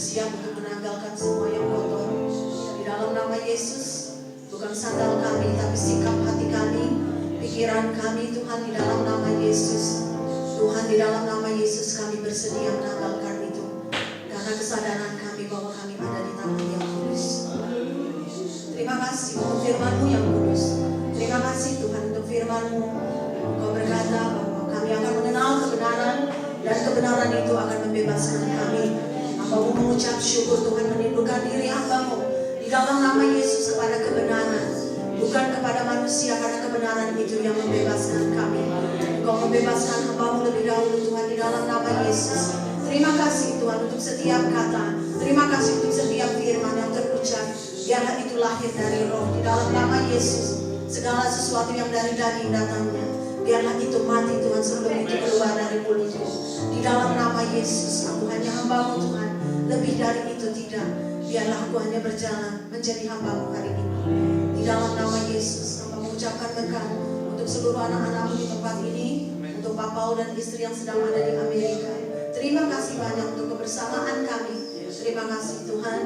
bersiap untuk menanggalkan semua yang kotor. Di dalam nama Yesus, bukan sandal kami, tapi sikap hati kami, pikiran kami, Tuhan, di dalam nama Yesus. Tuhan, di dalam nama Yesus kami bersedia menanggalkan itu, karena kesadaran kami bahwa kami ada di tangan yang kudus. Terima kasih untuk firman-Mu yang kudus. Terima kasih Tuhan untuk firman-Mu. Kau berkata bahwa kami akan mengenal kebenaran, dan kebenaran itu akan membebaskan kami. Hamba-Mu mengucap syukur Tuhan, menundukkan diri hamba-Mu di dalam nama Yesus kepada kebenaran, bukan kepada manusia, karena kebenaran itu yang membebaskan kami. Kau membebaskan hamba-Mu lebih dahulu Tuhan, di dalam nama Yesus. Terima kasih Tuhan untuk setiap kata. Terima kasih untuk setiap firman yang terucap. Biarlah itu lahir dari roh, di dalam nama Yesus. Segala sesuatu yang dari daging datangnya, biarlah itu mati Tuhan sebelum itu keluar dari mulutmu. Di dalam nama Yesus, aku hanya hamba-Mu Tuhan. Lebih dari itu tidak. Biarlah aku hanya berjalan menjadi hamba-Mu hari ini. Di dalam nama Yesus, hamba mengucapkan berkat untuk seluruh anak-anak-Mu di tempat ini, untuk Pak Paul dan istri yang sedang ada di Amerika. Terima kasih banyak untuk kebersamaan kami. Terima kasih Tuhan.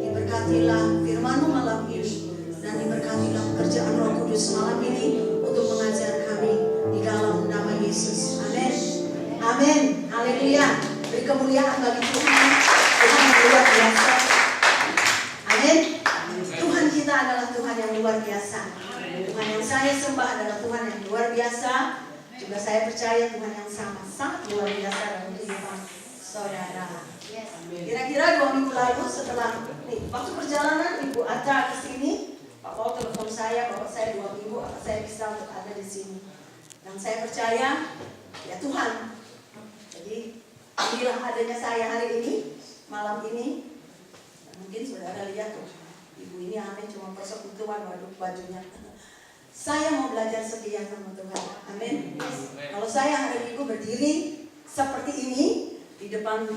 Diberkatilah firman-Mu malam ini, dan diberkatilah pekerjaan Roh Kudus malam ini untuk mengajar kami di dalam nama Yesus. Amin. Amin. Haleluya. Beri kemuliaan bagi Tuhan. Tuhan yang luar biasa. Amin. Tuhan kita adalah Tuhan yang luar biasa. Tuhan yang saya sembah adalah Tuhan yang luar biasa. Juga saya percaya Tuhan yang sangat luar biasa dalam kehidupan saudara. Kira-kira 2 minggu lalu setelah waktu perjalanan Ibu Atta ke sini, Pak Paul telepon saya bahwa saya 2 minggu saya bisa untuk ada di sini. Dan saya percaya ya Tuhan. Jadi inilah adanya saya hari ini, malam ini. Dan mungkin saudara lihat tuh, Ibu ini aneh cuma persekutuan, waduh bajunya. Saya mau belajar setia sama Tuhan. Amin. Kalau saya hari Minggu berdiri seperti ini di depan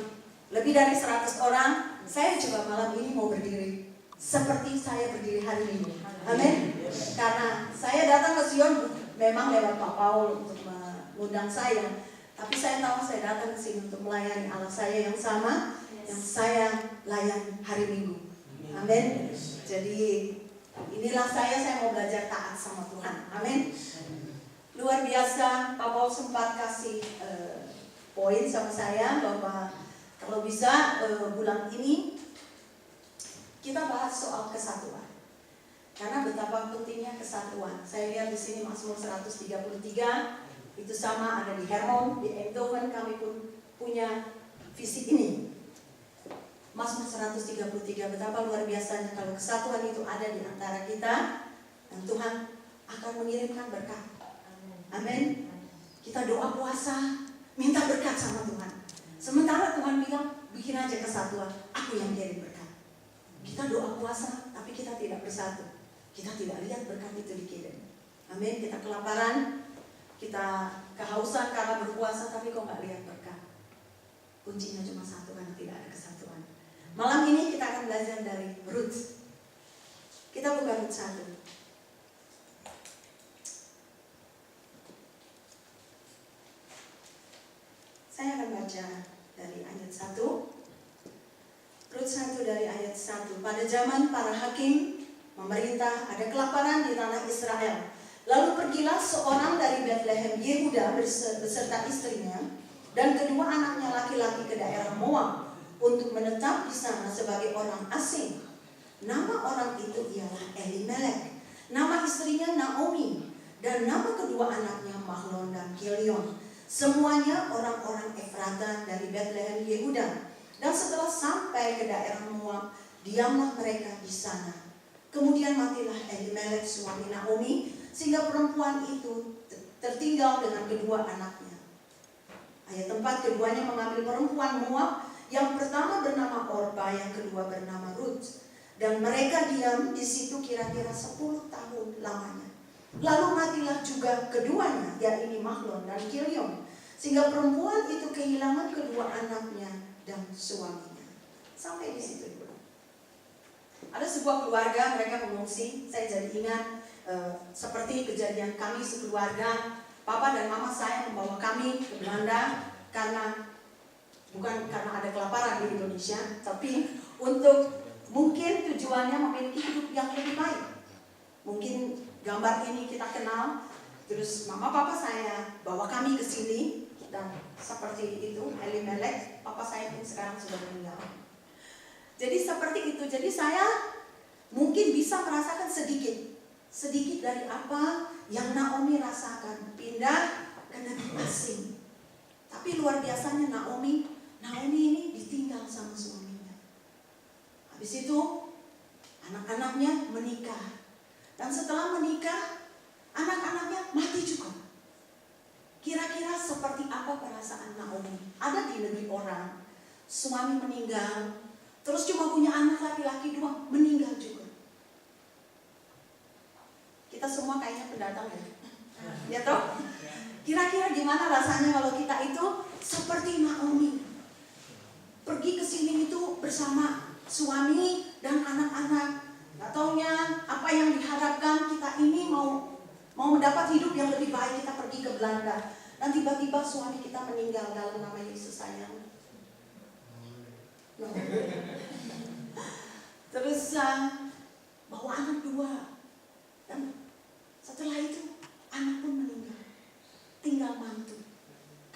lebih dari 100 orang, saya juga malam ini mau berdiri seperti saya berdiri hari Minggu. Amin. Karena saya datang ke Sion memang lewat Pak Paul untuk mengundang saya, tapi saya tahu saya datang ke sini untuk melayani Allah saya yang sama yang saya layani hari Minggu. Amin. Jadi inilah saya mau belajar taat sama Tuhan. Amin. Luar biasa, Pak Paul sempat kasih poin sama saya bahwa kalau bisa bulan ini kita bahas soal kesatuan. Karena betapa pentingnya kesatuan. Saya lihat di sini Mazmur 133 itu sama ada di Hermon, di Eindhoven kami pun punya visi ini. Mazmur 133, betapa luar biasanya kalau kesatuan itu ada di antara kita, dan Tuhan akan mengirimkan berkat. Amin. Kita doa puasa, minta berkat sama Tuhan. Sementara Tuhan bilang, bikin aja kesatuan, aku yang kirim berkat. Kita doa puasa, tapi kita tidak bersatu. Kita tidak lihat berkat itu dikirim. Amin. Kita kelaparan, kita kehausan karena berpuasa, tapi kok nggak lihat berkat. Kuncinya cuma satu, karena tidak ada kesatuan. Malam ini kita akan belajar dari Rut. Kita buka Rut 1. Saya akan baca dari ayat 1. Rut 1 dari ayat 1. Pada zaman para hakim memerintah, ada kelaparan di tanah Israel. Lalu pergilah seorang dari Bethlehem Yehuda beserta istrinya dan kedua anaknya laki-laki ke daerah Moab untuk menetap di sana sebagai orang asing. Nama orang itu ialah Elimelek, nama istrinya Naomi, dan nama kedua anaknya Mahlon dan Kilion. Semuanya orang-orang Efrata dari Bethlehem Yehuda. Dan setelah sampai ke daerah Moab, diamlah mereka di sana. Kemudian matilah Elimelek suami Naomi, sehingga perempuan itu tertinggal dengan kedua anaknya. Ayat 4, keduanya mengambil perempuan Moab. Yang pertama bernama Orpa, yang kedua bernama Rut. Dan mereka diam di situ kira-kira 10 tahun lamanya. Lalu matilah juga keduanya, yaitu Mahlon dan Kilion. Sehingga perempuan itu kehilangan kedua anaknya dan suaminya. Sampai di situ dulu. Ada sebuah keluarga, mereka mengungsi. Saya jadi ingat seperti kejadian kami sekeluarga. Papa dan mama saya membawa kami ke Belanda karena Bukan karena ada kelaparan di Indonesia, tapi untuk mungkin tujuannya memiliki hidup yang lebih baik. Mungkin gambar ini kita kenal, terus mama papa saya bawa kami ke sini, dan seperti itu Elimelek, papa saya pun sekarang sudah meninggal. Jadi seperti itu, jadi saya mungkin bisa merasakan sedikit dari apa yang Naomi rasakan, pindah ke negeri asing. Tapi luar biasanya Naomi ini ditinggal sama suaminya. Habis itu anak-anaknya menikah. Dan setelah menikah, anak-anaknya mati juga. Kira-kira seperti apa perasaan Naomi? Ada di negeri orang, suami meninggal, terus cuma punya anak laki-laki 2, meninggal juga. Kita semua kayaknya pendatang ya. Ya toh? Kira-kira gimana rasanya kalau kita itu seperti Naomi? Pergi ke sini itu bersama suami dan anak-anak. Gak taunya apa yang diharapkan kita ini mau mendapat hidup yang lebih baik, kita pergi ke Belanda. Dan tiba-tiba suami kita meninggal dalam nama Yesus sayang. No. Terus bawa anak 2. Dan setelah itu anak pun meninggal. Tinggal mantu.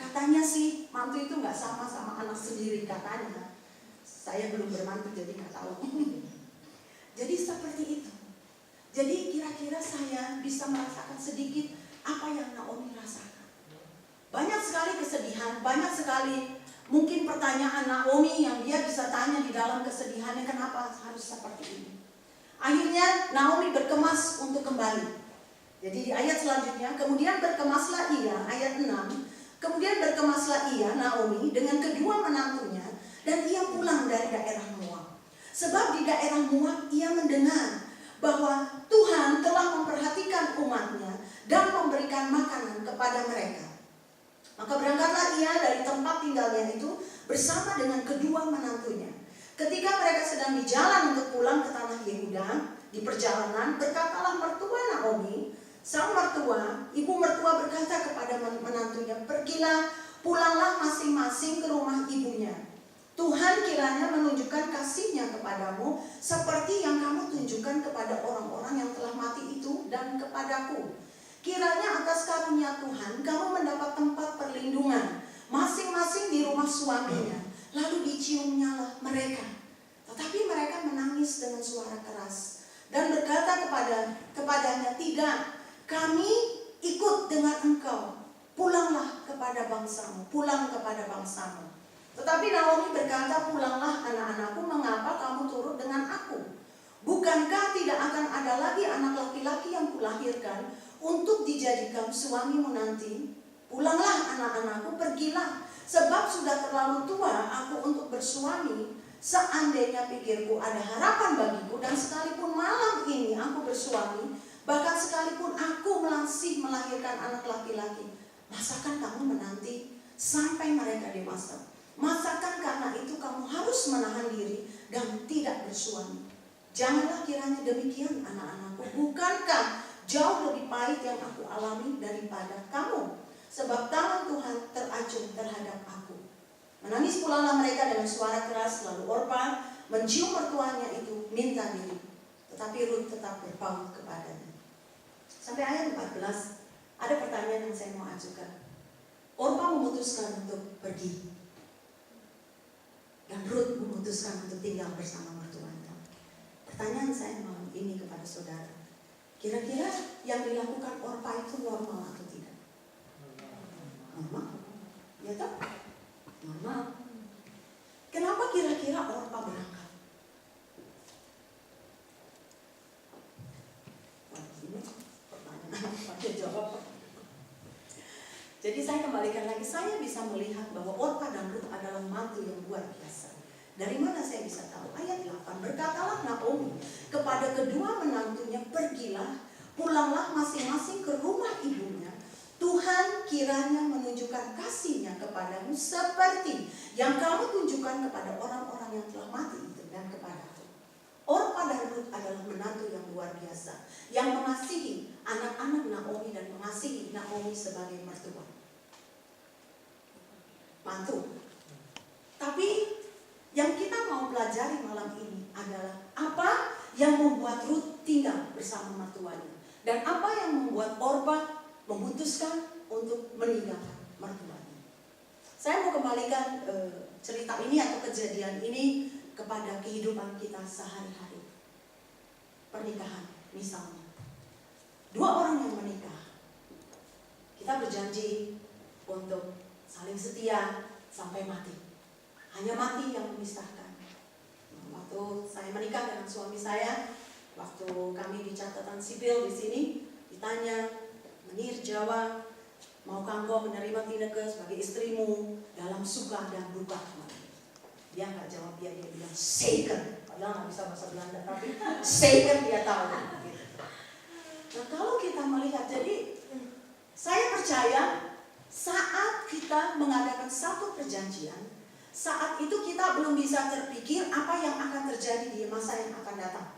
Katanya sih mantu itu gak sama anak sendiri katanya. Saya belum bermantu jadi gak tahu. Jadi seperti itu. Jadi kira-kira saya bisa merasakan sedikit apa yang Naomi rasakan. Banyak sekali kesedihan, banyak sekali mungkin pertanyaan Naomi yang dia bisa tanya di dalam kesedihannya, kenapa harus seperti ini. Akhirnya Naomi berkemas untuk kembali. Jadi di ayat selanjutnya, kemudian berkemaslah ia, ayat 6. Kemudian berkemaslah ia, Naomi, dengan kedua menantunya, dan ia pulang dari daerah Moab. Sebab di daerah Moab ia mendengar bahwa Tuhan telah memperhatikan umatnya dan memberikan makanan kepada mereka. Maka berangkatlah ia dari tempat tinggalnya itu bersama dengan kedua menantunya. Ketika mereka sedang di jalan untuk pulang ke tanah Yehuda, di perjalanan berkatalah mertua Naomi, sang mertua, ibu mertua berkata kepada menantunya, pergilah, pulanglah masing-masing ke rumah ibunya. Tuhan kiranya menunjukkan kasih-Nya kepadamu seperti yang kamu tunjukkan kepada orang-orang yang telah mati itu dan kepadaku. Kiranya atas karunia Tuhan kamu mendapat tempat perlindungan masing-masing di rumah suaminya. Lalu diciumnyalah mereka. Tetapi mereka menangis dengan suara keras dan berkata kepadanya, tidak, kami ikut dengan engkau. Pulanglah kepada bangsamu, pulang kepada bangsamu. Tetapi Naomi berkata, pulanglah anak-anakku, mengapa kamu turut dengan aku? Bukankah tidak akan ada lagi anak laki-laki yang kulahirkan untuk dijadikan suamimu nanti? Pulanglah anak-anakku, pergilah, sebab sudah terlalu tua aku untuk bersuami. Seandainya pikirku ada harapan bagiku, dan sekalipun malam ini aku bersuami, bahkan sekalipun aku masih melahirkan anak laki-laki, masakan kamu menanti sampai mereka dewasa? Masakan karena itu kamu harus menahan diri dan tidak bersuami? Janganlah kiranya demikian anak-anakku. Bukankah jauh lebih pahit yang aku alami daripada kamu? Sebab tangan Tuhan teracung terhadap aku. Menangis pulanglah mereka dengan suara keras. Lalu Orpa mencium mertuanya itu minta diri. Tetapi Rut tetap berpaut kepadanya. Sampai ayat 14 ada pertanyaan yang saya mau ajukan. Orpa memutuskan untuk pergi. Dan Rut memutuskan untuk tinggal bersama mertuanya. Pertanyaan saya malam ini kepada saudara, kira-kira yang dilakukan Orpa itu normal atau tidak? Normal? Ya toh? Normal. Kenapa kira-kira Orpa berangkat? Wah, ini pertanyaan pakai jawab. Jadi saya kembalikan lagi, saya bisa melihat bahwa Orpa dan Rut adalah mantu yang luar biasa. Dari mana saya bisa tahu? Ayat 8, berkatalah Naomi kepada kedua menantunya, pergilah, pulanglah masing-masing ke rumah ibunya. Tuhan kiranya menunjukkan kasih-Nya kepadamu seperti yang kamu tunjukkan kepada orang-orang yang telah mati itu dan kepadaku. Orpa dan Rut adalah menantu yang luar biasa, yang mengasihi anak-anak Naomi dan mengasihi Naomi sebagai mertua. Mantu. Tapi yang kita mau pelajari malam ini adalah apa yang membuat Ruth tinggal bersama mertuanya. Dan apa yang membuat Orpa memutuskan untuk meninggalkan mertuanya. Saya mau kembalikan cerita ini atau kejadian ini kepada kehidupan kita sehari-hari. Pernikahan misalnya. Dua orang yang menikah. Kita berjanji untuk saling setia sampai mati. Hanya mati yang memisahkan. Waktu saya menikah dengan suami saya, waktu kami di catatan sipil di sini, ditanya, Menir jawab, maukah engkau menerima Tineke sebagai istrimu dalam suka dan duka? Dia nggak jawab, dia bilang zeker. Padahal nggak bisa bahasa Belanda, tapi zeker dia tahu. Gitu. Nah kalau kita melihat, jadi saya percaya saat kita mengadakan satu perjanjian, saat itu kita belum bisa terpikir apa yang akan terjadi di masa yang akan datang.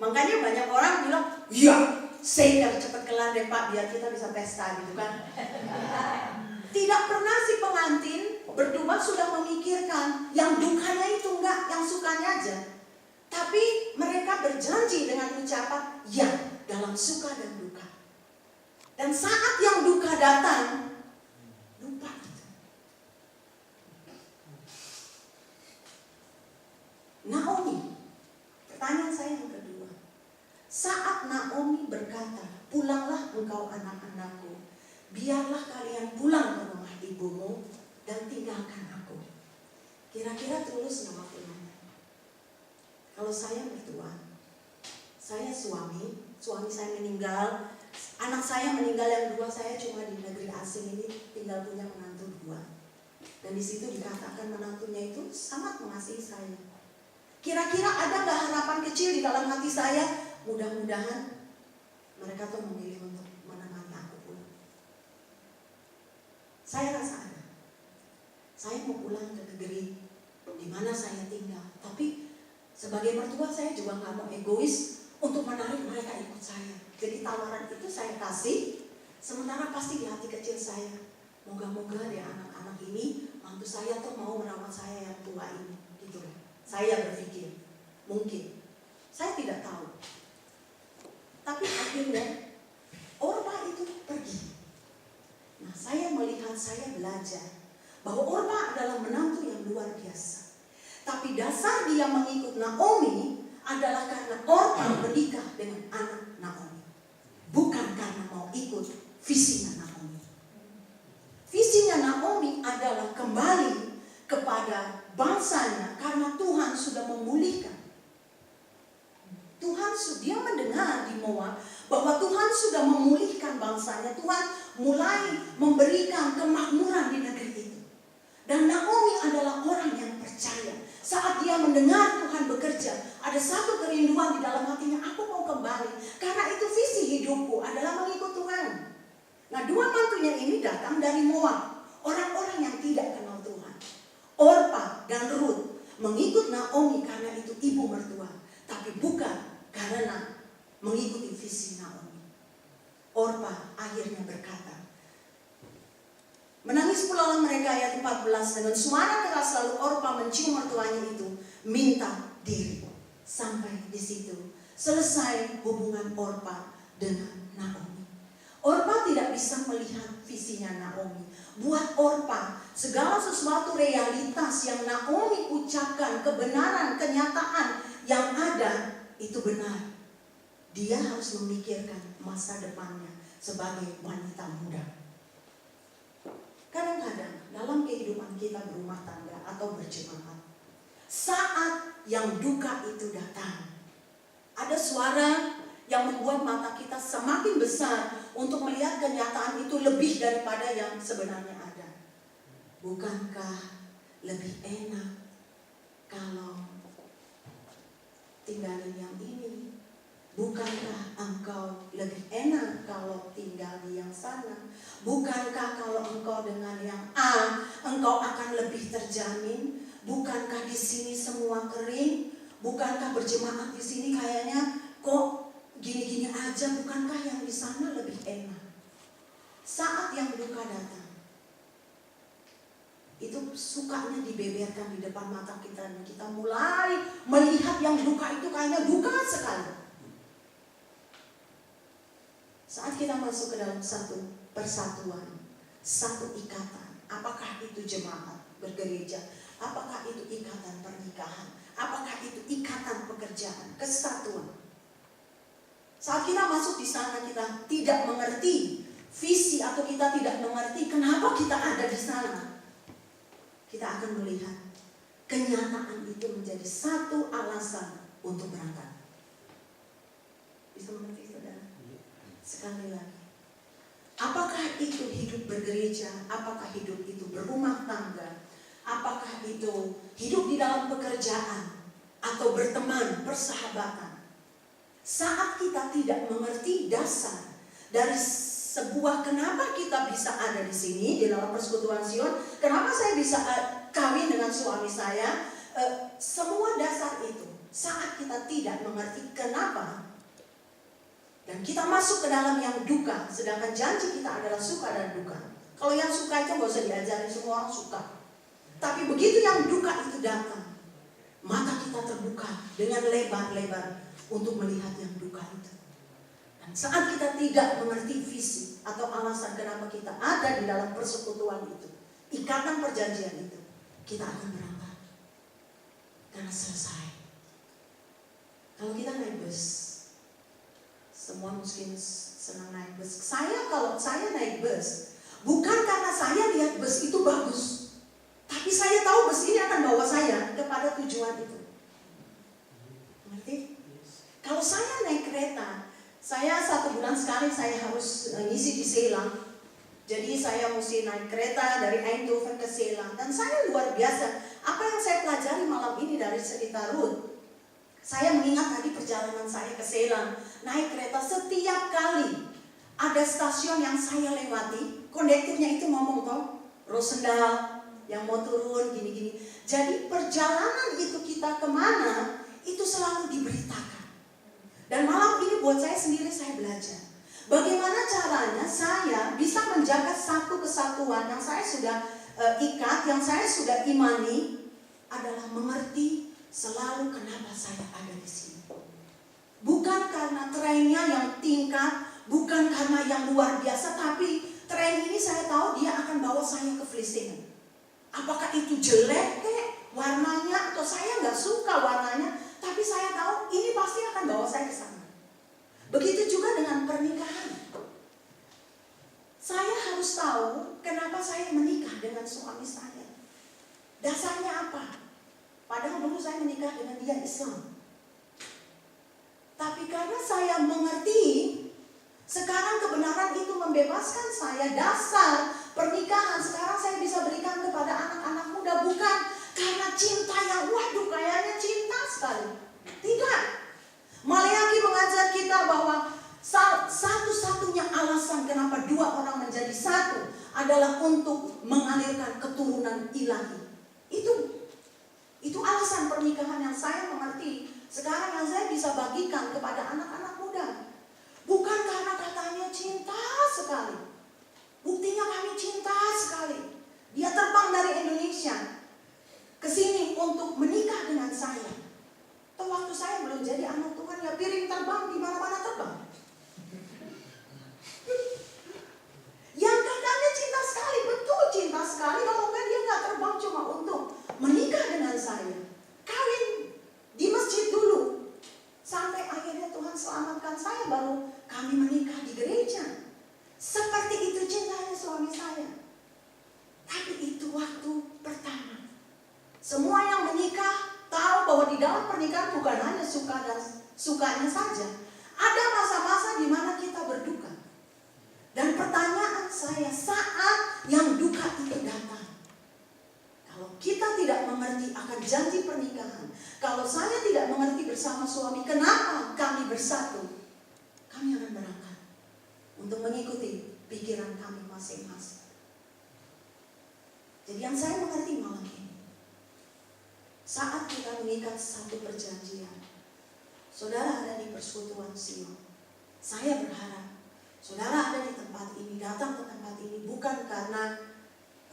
Makanya banyak orang bilang, ya, saya cepat kelar deh Pak, biar kita bisa pesta gitu kan. Tidak pernah si pengantin berdua sudah memikirkan yang dukanya itu enggak, yang sukanya aja. Tapi mereka berjanji dengan ucapan, ya, dalam suka dan duka. Dan saat yang duka datang, lupa itu. Naomi, pertanyaan saya yang kedua. Saat Naomi berkata, pulanglah engkau anak-anakku, biarlah kalian pulang ke rumah ibumu dan tinggalkan aku. Kira-kira tulus nggak wakilnya? Kalau saya mertua, saya suami saya meninggal, anak saya meninggal yang dua, saya cuma di negeri asing ini tinggal punya menantu dua. Dan di situ dikatakan menantunya itu sangat mengasihi saya. Kira-kira ada nggak harapan kecil di dalam hati saya? Mudah-mudahan mereka tuh memilih untuk menemani aku pulang. Saya rasa ada. Saya mau pulang ke negeri di mana saya tinggal. Tapi sebagai mertua saya juga nggak mau egois untuk menarik mereka ikut saya. Jadi tawaran itu saya kasih. Sementara pasti di hati kecil saya, moga-moga di anak-anak ini mantu saya tuh mau merawat saya yang tua ini. Gitu. Saya berpikir, mungkin. Saya tidak tahu. Tapi akhirnya, Orpa itu pergi. Nah, saya melihat, saya belajar bahwa Orpa adalah menantu yang luar biasa. Tapi dasar dia mengikut Naomi adalah karena Orpa menikah dengan anak Naomi. Bukan karena mau ikut visinya Naomi. Visinya Naomi adalah kembali kepada bangsanya karena Tuhan sudah memulihkan. Dia mendengar di Moab bahwa Tuhan sudah memulihkan bangsanya. Tuhan mulai memberikan kemakmuran di negeri itu. Dan Naomi adalah orang yang percaya. Saat dia mendengar Tuhan bekerja, ada satu kerinduan di dalam hatinya, aku mau kembali. Karena itu visi hidupku adalah mengikut Tuhan. Nah, dua mantunya ini datang dari Moab. Orang-orang yang tidak kenal Tuhan. Orpa dan Ruth mengikut Naomi karena itu ibu mertua. Tapi bukan karena mengikuti visi Naomi. Orpa akhirnya berkata, menangis pula mereka ayat 14. Dengan suara keras lalu Orpa mencium mertuanya itu, minta diri. Sampai di situ selesai hubungan Orpa dengan Naomi. Orpa tidak bisa melihat visinya Naomi. Buat Orpa, segala sesuatu realitas yang Naomi ucapkan, kebenaran, kenyataan yang ada, itu benar. Dia harus memikirkan masa depannya sebagai wanita muda. Kadang-kadang dalam kehidupan kita berumah tangga atau berjemaat, saat yang duka itu datang, ada suara yang membuat mata kita semakin besar untuk melihat kenyataan itu lebih daripada yang sebenarnya ada. Bukankah lebih enak kalau tinggalin yang ini? Bukankah engkau lebih enak kalau tinggal di yang sana? Bukankah kalau engkau dengan yang A, engkau akan lebih terjamin? Bukankah di sini semua kering? Bukankah berjemaat di sini kayaknya kok gini-gini aja? Bukankah yang di sana lebih enak? Saat yang duka datang, itu sukanya dibeberkan di depan mata kita, dan kita mulai melihat yang duka itu kayaknya duka sekali. Saat kita masuk ke dalam satu persatuan, satu ikatan, apakah itu jemaat bergereja, apakah itu ikatan pernikahan, apakah itu ikatan pekerjaan, kesatuan. Saat kita masuk di sana, kita tidak mengerti visi atau kita tidak mengerti kenapa kita ada di sana. Kita akan melihat kenyataan itu menjadi satu alasan untuk berangkat. Bisa mengerti, saudara? Sekali lagi, apakah itu hidup bergereja, apakah hidup itu berumah tangga, apakah itu hidup di dalam pekerjaan atau berteman, persahabatan. Saat kita tidak mengerti dasar dari sebuah kenapa kita bisa ada di sini di dalam persekutuan Sion, kenapa saya bisa kawin dengan suami saya, semua dasar itu saat kita tidak mengerti kenapa, dan kita masuk ke dalam yang duka, sedangkan janji kita adalah suka dan duka. Kalau yang suka itu nggak usah diajarin, semua orang suka. Tapi begitu yang duka itu datang, mata kita terbuka dengan lebar-lebar untuk melihat yang duka itu. Dan saat kita tidak mengerti visi atau alasan kenapa kita ada di dalam persekutuan itu, ikatan perjanjian itu, kita akan berangkat. Karena selesai. Kalau kita naik bus, semua mungkin senang naik bus. Kalau saya naik bus, bukan karena saya lihat bus itu bagus, tapi saya tahu bus ini akan bawa saya kepada tujuan itu. Mengerti? Kalau saya naik kereta, saya 1 bulan sekali saya harus ngisi di Seelang. Jadi saya mesti naik kereta dari Eindhoven ke Seelang. Dan saya luar biasa, apa yang saya pelajari malam ini dari cerita Ruth. Saya mengingat tadi perjalanan saya ke Seelang. Naik kereta setiap kali ada stasiun yang saya lewati, kondekturnya itu ngomong toh, Rosendal, yang mau turun gini-gini. Jadi perjalanan itu kita kemana, itu selalu diberitakan. Dan malam ini buat saya sendiri, saya belajar bagaimana caranya saya bisa menjaga satu kesatuan yang saya sudah ikat, yang saya sudah imani, adalah mengerti selalu kenapa saya ada di sini. Bukan karena trennya yang tingkat, bukan karena yang luar biasa, tapi tren ini saya tahu dia akan bawa saya ke Vlissingen. Apakah itu jelek warnanya, atau saya nggak suka warnanya, tapi saya tahu ini pasti akan bawa saya ke sana. Begitu juga dengan pernikahan. Saya harus tahu kenapa saya menikah dengan suami saya. Dasarnya apa? Padahal dulu saya menikah dengan dia Islam. Tapi karena saya mengerti, sekarang kebenaran itu membebaskan saya. Dasar pernikahan sekarang saya bisa berikan kepada anak-anak muda, bukan karena cinta yang waduh kayaknya cinta sekali. Tidak. Maleakhi mengajar kita bahwa satu-satunya alasan kenapa 2 orang menjadi satu adalah untuk mengalirkan keturunan ilahi. Itu alasan pernikahan yang saya mengerti. Sekarang yang saya bisa bagikan kepada anak-anak muda. Bukan karena katanya cinta sekali. Buktinya kami cinta sekali. Dia terbang dari Indonesia ke sini untuk menikah dengan saya. Atau waktu saya belum jadi anak Tuhan, ya piring terbang di mana-mana terbang. Yang katanya cinta sekali, betul cinta sekali. Kalau enggak dia nggak terbang cuma untuk menikah dengan saya. Kawin di masjid dulu. Sampai akhirnya Tuhan selamatkan saya, baru kami menikah di gereja. Seperti itu cintanya suami saya. Tapi itu waktu pertama. Semua yang menikah tahu bahwa di dalam pernikahan bukan hanya suka dan sukanya saja. Ada masa-masa di mana kita berduka. Dan pertanyaan saya, saat yang duka itu datang, kalau kita tidak mengerti akan janji pernikahan, kalau saya tidak mengerti bersama suami kenapa kami bersatu, kami akan berangkat untuk mengikuti pikiran kami masing-masing. Jadi yang saya mengerti malam ini, saat kita mengikat satu perjanjian, saudara ada di persekutuan Sion. Saya berharap saudara ada di tempat ini, datang ke tempat ini bukan karena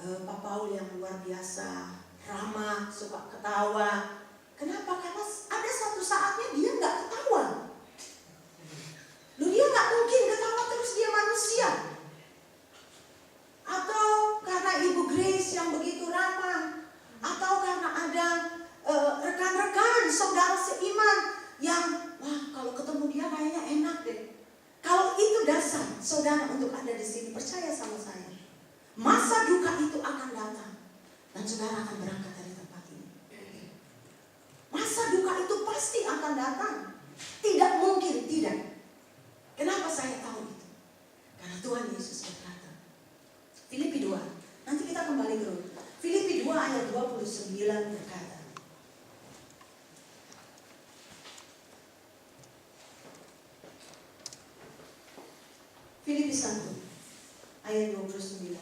Pak Paul yang luar biasa, ramah, suka ketawa. Kenapa? Karena ada satu saatnya dia nggak ketawa. Dia nggak mungkin ketawa terus, dia manusia. Atau karena Ibu Grace yang begitu ramah, atau karena ada rekan-rekan, saudara seiman yang, wah kalau ketemu dia kayaknya enak deh. Kalau itu dasar saudara untuk ada di sini, percaya sama saya, masa duka itu akan datang dan saudara akan berangkat dari tempat ini. Masa duka itu pasti akan datang, tidak mungkin tidak. Kenapa saya tahu itu? Karena Tuhan Yesus berkata. Filipi 2, nanti kita kembali ke Filipi 2 ayat 29 berkata, Filipi 1 ayat 29.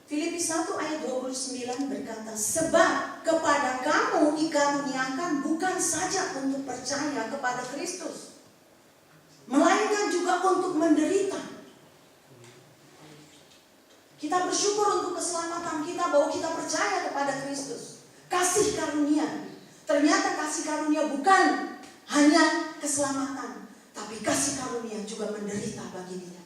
Filipi 1 ayat 29 berkata, sebab kepada kamu dikaruniakan bukan saja untuk percaya kepada Kristus, melainkan juga untuk menderita. Kita bersyukur untuk keselamatan kita, bahwa kita percaya kepada Kristus. Kasih karunia. Ternyata kasih karunia bukan hanya keselamatan, tapi kasih karunia juga menderita bagi dia.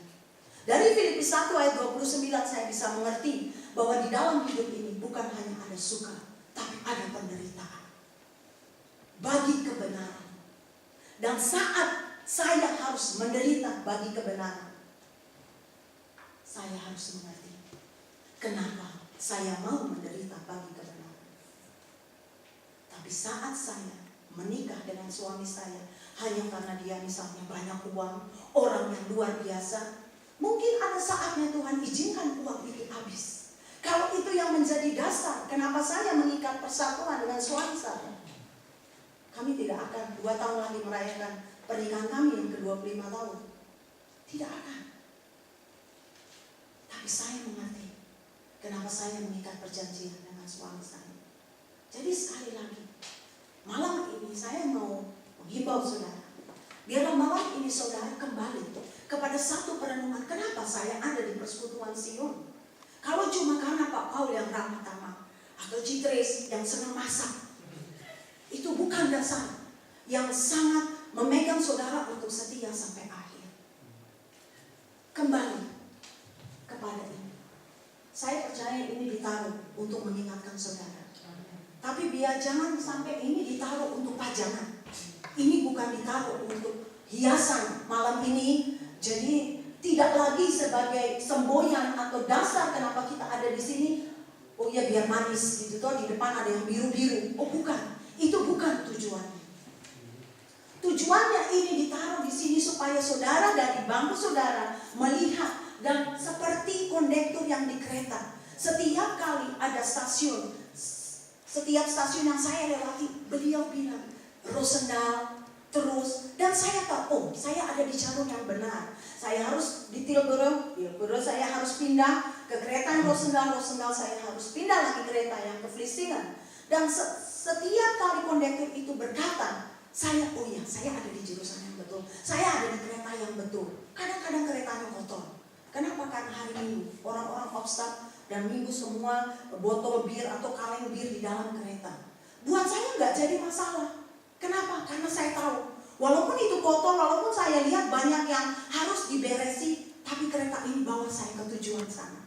Dari Filipi 1 ayat 29 saya bisa mengerti bahwa di dalam hidup ini bukan hanya ada suka, tapi ada penderitaan bagi kebenaran. Dan saat saya harus menderita bagi kebenaran, saya harus mengerti kenapa saya mau menderita bagi kebenaran. Tapi saat saya menikah dengan suami saya hanya karena dia misalnya banyak uang, orang yang luar biasa, mungkin ada saatnya Tuhan izinkan uang itu habis. Kalau itu yang menjadi dasar kenapa saya mengikat persatuan dengan suami saya, kami tidak akan 2 tahun lagi merayakan pernikahan kami yang ke-25 tahun. Tidak akan. Tapi saya mengerti kenapa saya mengikat perjanjian dengan suami saya. Jadi sekali lagi, malam ini saya mau menghimbau saudara, biarlah malam ini saudara kembali kepada satu perenungan. Kenapa saya ada di persekutuan Sion? Kalau cuma karena Pak Paul yang ramah tamah, atau Citris yang senang masak, itu bukan dasar yang sangat memegang saudara untuk setia sampai akhir. Kembali kepada ini. Saya percaya ini ditaruh untuk mengingatkan saudara. Tapi biar jangan sampai ini ditaruh untuk pajangan. Ini bukan ditaruh untuk hiasan malam ini. Jadi tidak lagi sebagai semboyan atau dasar kenapa kita ada di sini. Oh ya biar manis gitu toh, di depan ada yang biru-biru. Oh bukan, itu bukan tujuannya. Tujuannya ini ditaruh di sini supaya saudara dari bangku saudara melihat. Dan seperti kondektur yang di kereta, setiap kali ada stasiun, setiap stasiun yang saya lewati, beliau bilang Rosendal terus, dan saya tahu, oh saya ada di jalur yang benar. Saya harus di Tilburg saya harus pindah ke kereta yang Rosendal saya harus pindah lagi kereta yang ke Vlissingen. Dan setiap kali kondektur itu berkata, saya ada di jurusan yang betul, saya ada di kereta yang betul. Kadang-kadang keretanya kotor. Kenapa? Karena hari Minggu orang-orang obstak dan Minggu semua botol bir atau kaleng bir di dalam kereta. Buat saya nggak jadi masalah. Kenapa? Karena saya tahu walaupun itu kotor, walaupun saya lihat banyak yang harus diberesi, tapi kereta ini bawa saya ke tujuan sana.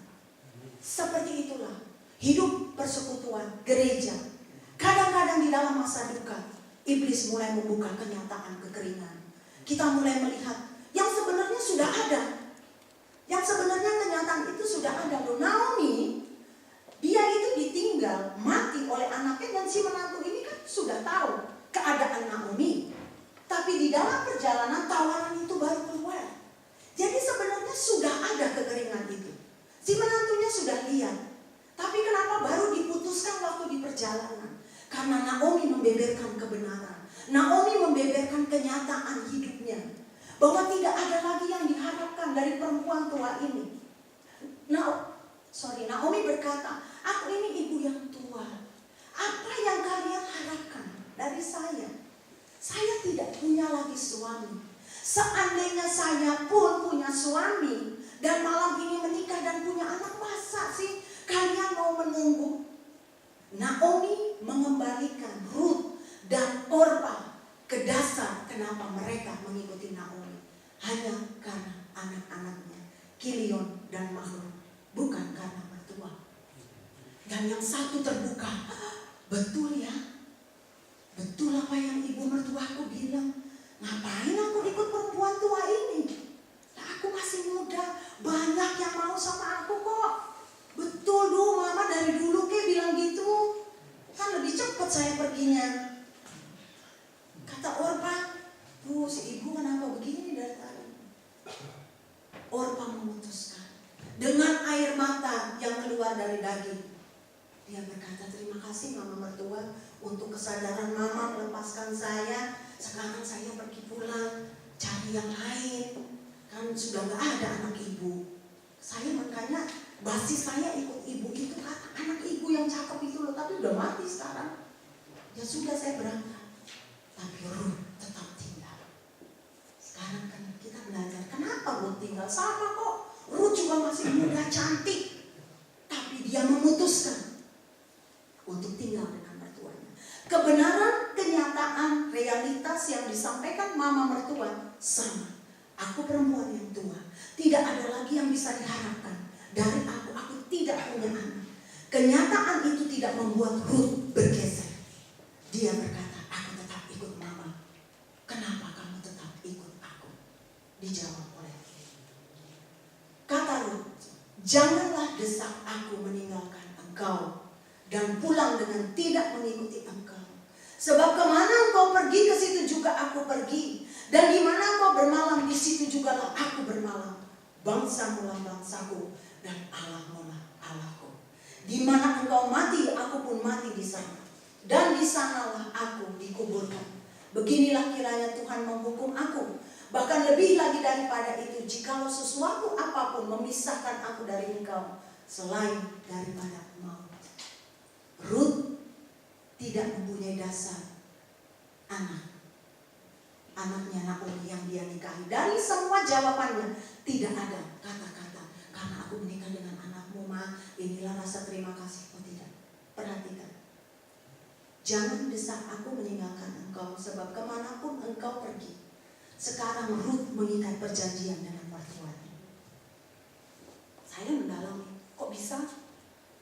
Seperti itulah hidup persekutuan gereja. Kadang-kadang di dalam masa duka, iblis mulai membuka kenyataan kekeringan. Kita mulai melihat yang sebenarnya sudah ada. Yang sebenarnya kenyataan itu sudah ada. Naomi, dia itu ditinggal mati oleh anaknya, dan si menantu ini kan sudah tahu keadaan Naomi. Tapi di dalam perjalanan tawaran itu baru keluar. Jadi sebenarnya sudah ada kekeringan itu. Si menantunya sudah lihat. Tapi kenapa baru diputuskan waktu di perjalanan? Karena Naomi membeberkan kebenaran. Naomi membeberkan kenyataan hidupnya. Bahwa tidak ada lagi yang diharapkan dari perempuan tua ini. Naomi berkata, aku ini ibu yang tua. Apa yang kalian harapkan dari saya? Saya tidak punya lagi suami. Seandainya saya pun punya suami, dan malam ini menikah dan punya anak, masa sih kalian mau menunggu? Naomi mengembalikan Ruth dan Orpa ke dasar kenapa mereka mengikuti Naomi. Hanya karena anak-anaknya, Kilion dan Mahlon, bukan karena mertua. Dan yang satu terbuka, betul ya, betul apa yang ibu mertuaku bilang. Ngapain aku ikut perempuan tua ini? Nah, aku masih muda, banyak yang mau sama aku kok. Betul dulu, mama dari dulu bilang gitu. Kan lebih cepat saya perginya. Kata Orpa, bu si ibu kenapa begini dari tadi? Orpa memutuskan dengan air mata yang keluar dari daging. Dia berkata, terima kasih mama mertua untuk kesadaran mama melepaskan saya. Sekarang saya pergi pulang, cari yang lain. Kan sudah gak ada anak ibu. Saya makanya basis saya ikut ibu itu karena anak ibu yang cakep itu loh. Tapi udah mati sekarang. Ya sudah saya berangkat. Tapi Ruth tetap tinggal. Sekarang kan kita belajar kenapa Ruth tinggal. Sama kok, Ruth juga masih muda cantik. Tapi dia memutuskan untuk tinggal dengan mertuanya. Kebenaran, kenyataan, realitas yang disampaikan mama mertua sama. Aku perempuan yang tua, tidak ada lagi yang bisa diharapkan dari aku tidak punya anak. Kenyataan itu tidak membuat Ruth bergeser. Dia berkata, aku tetap ikut mama. Kenapa kamu tetap ikut aku? Dijawab oleh dia. Kata Ruth, janganlah desak aku meninggalkan engkau dan pulang dengan tidak mengikuti engkau. Sebab kemana engkau pergi, ke situ juga aku pergi. Dan di mana engkau bermalam, di situ jugalah aku bermalam. Bangsamu lah bangsaku, dan Allahmu lah Allahku. Di mana engkau mati, aku pun mati di sana. Dan di sanalah aku dikuburkan. Beginilah kiranya Tuhan menghukum aku. Bahkan lebih lagi daripada itu, jikalau sesuatu apapun memisahkan aku dari engkau, selain daripada maut. Ruth tidak mempunyai dasar anaknya Naomi yang dia nikahi. Dari semua jawabannya tidak ada kata-kata karena aku menikah dengan anakmu, ma, inilah rasa terima kasih. Oh tidak. Perhatikan, jangan desak aku meninggalkan engkau, sebab kemanapun engkau pergi. Sekarang Ruth mengikat perjanjian dengan mertuanya. Saya mendalami, kok bisa?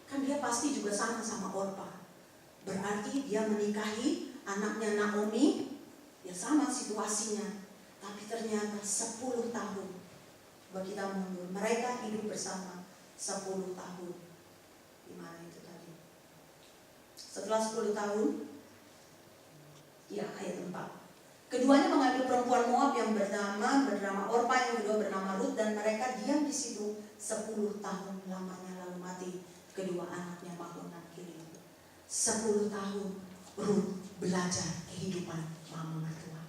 Kan dia pasti juga sama Orpa. Berarti dia menikahi anaknya Naomi, ya sama situasinya. Tapi ternyata 10 tahun. Coba kita mundur. Mereka hidup bersama 10 tahun. Di mana itu tadi? Setelah 10 tahun, ya ayat 4. Keduanya mengambil perempuan Moab yang bernama Orpa, yang kedua bernama Ruth, dan mereka diam di situ 10 tahun lamanya, lalu mati kedua anaknya Mahlon dan Kilion. 10 tahun Ruth belajar kehidupan mama mertua.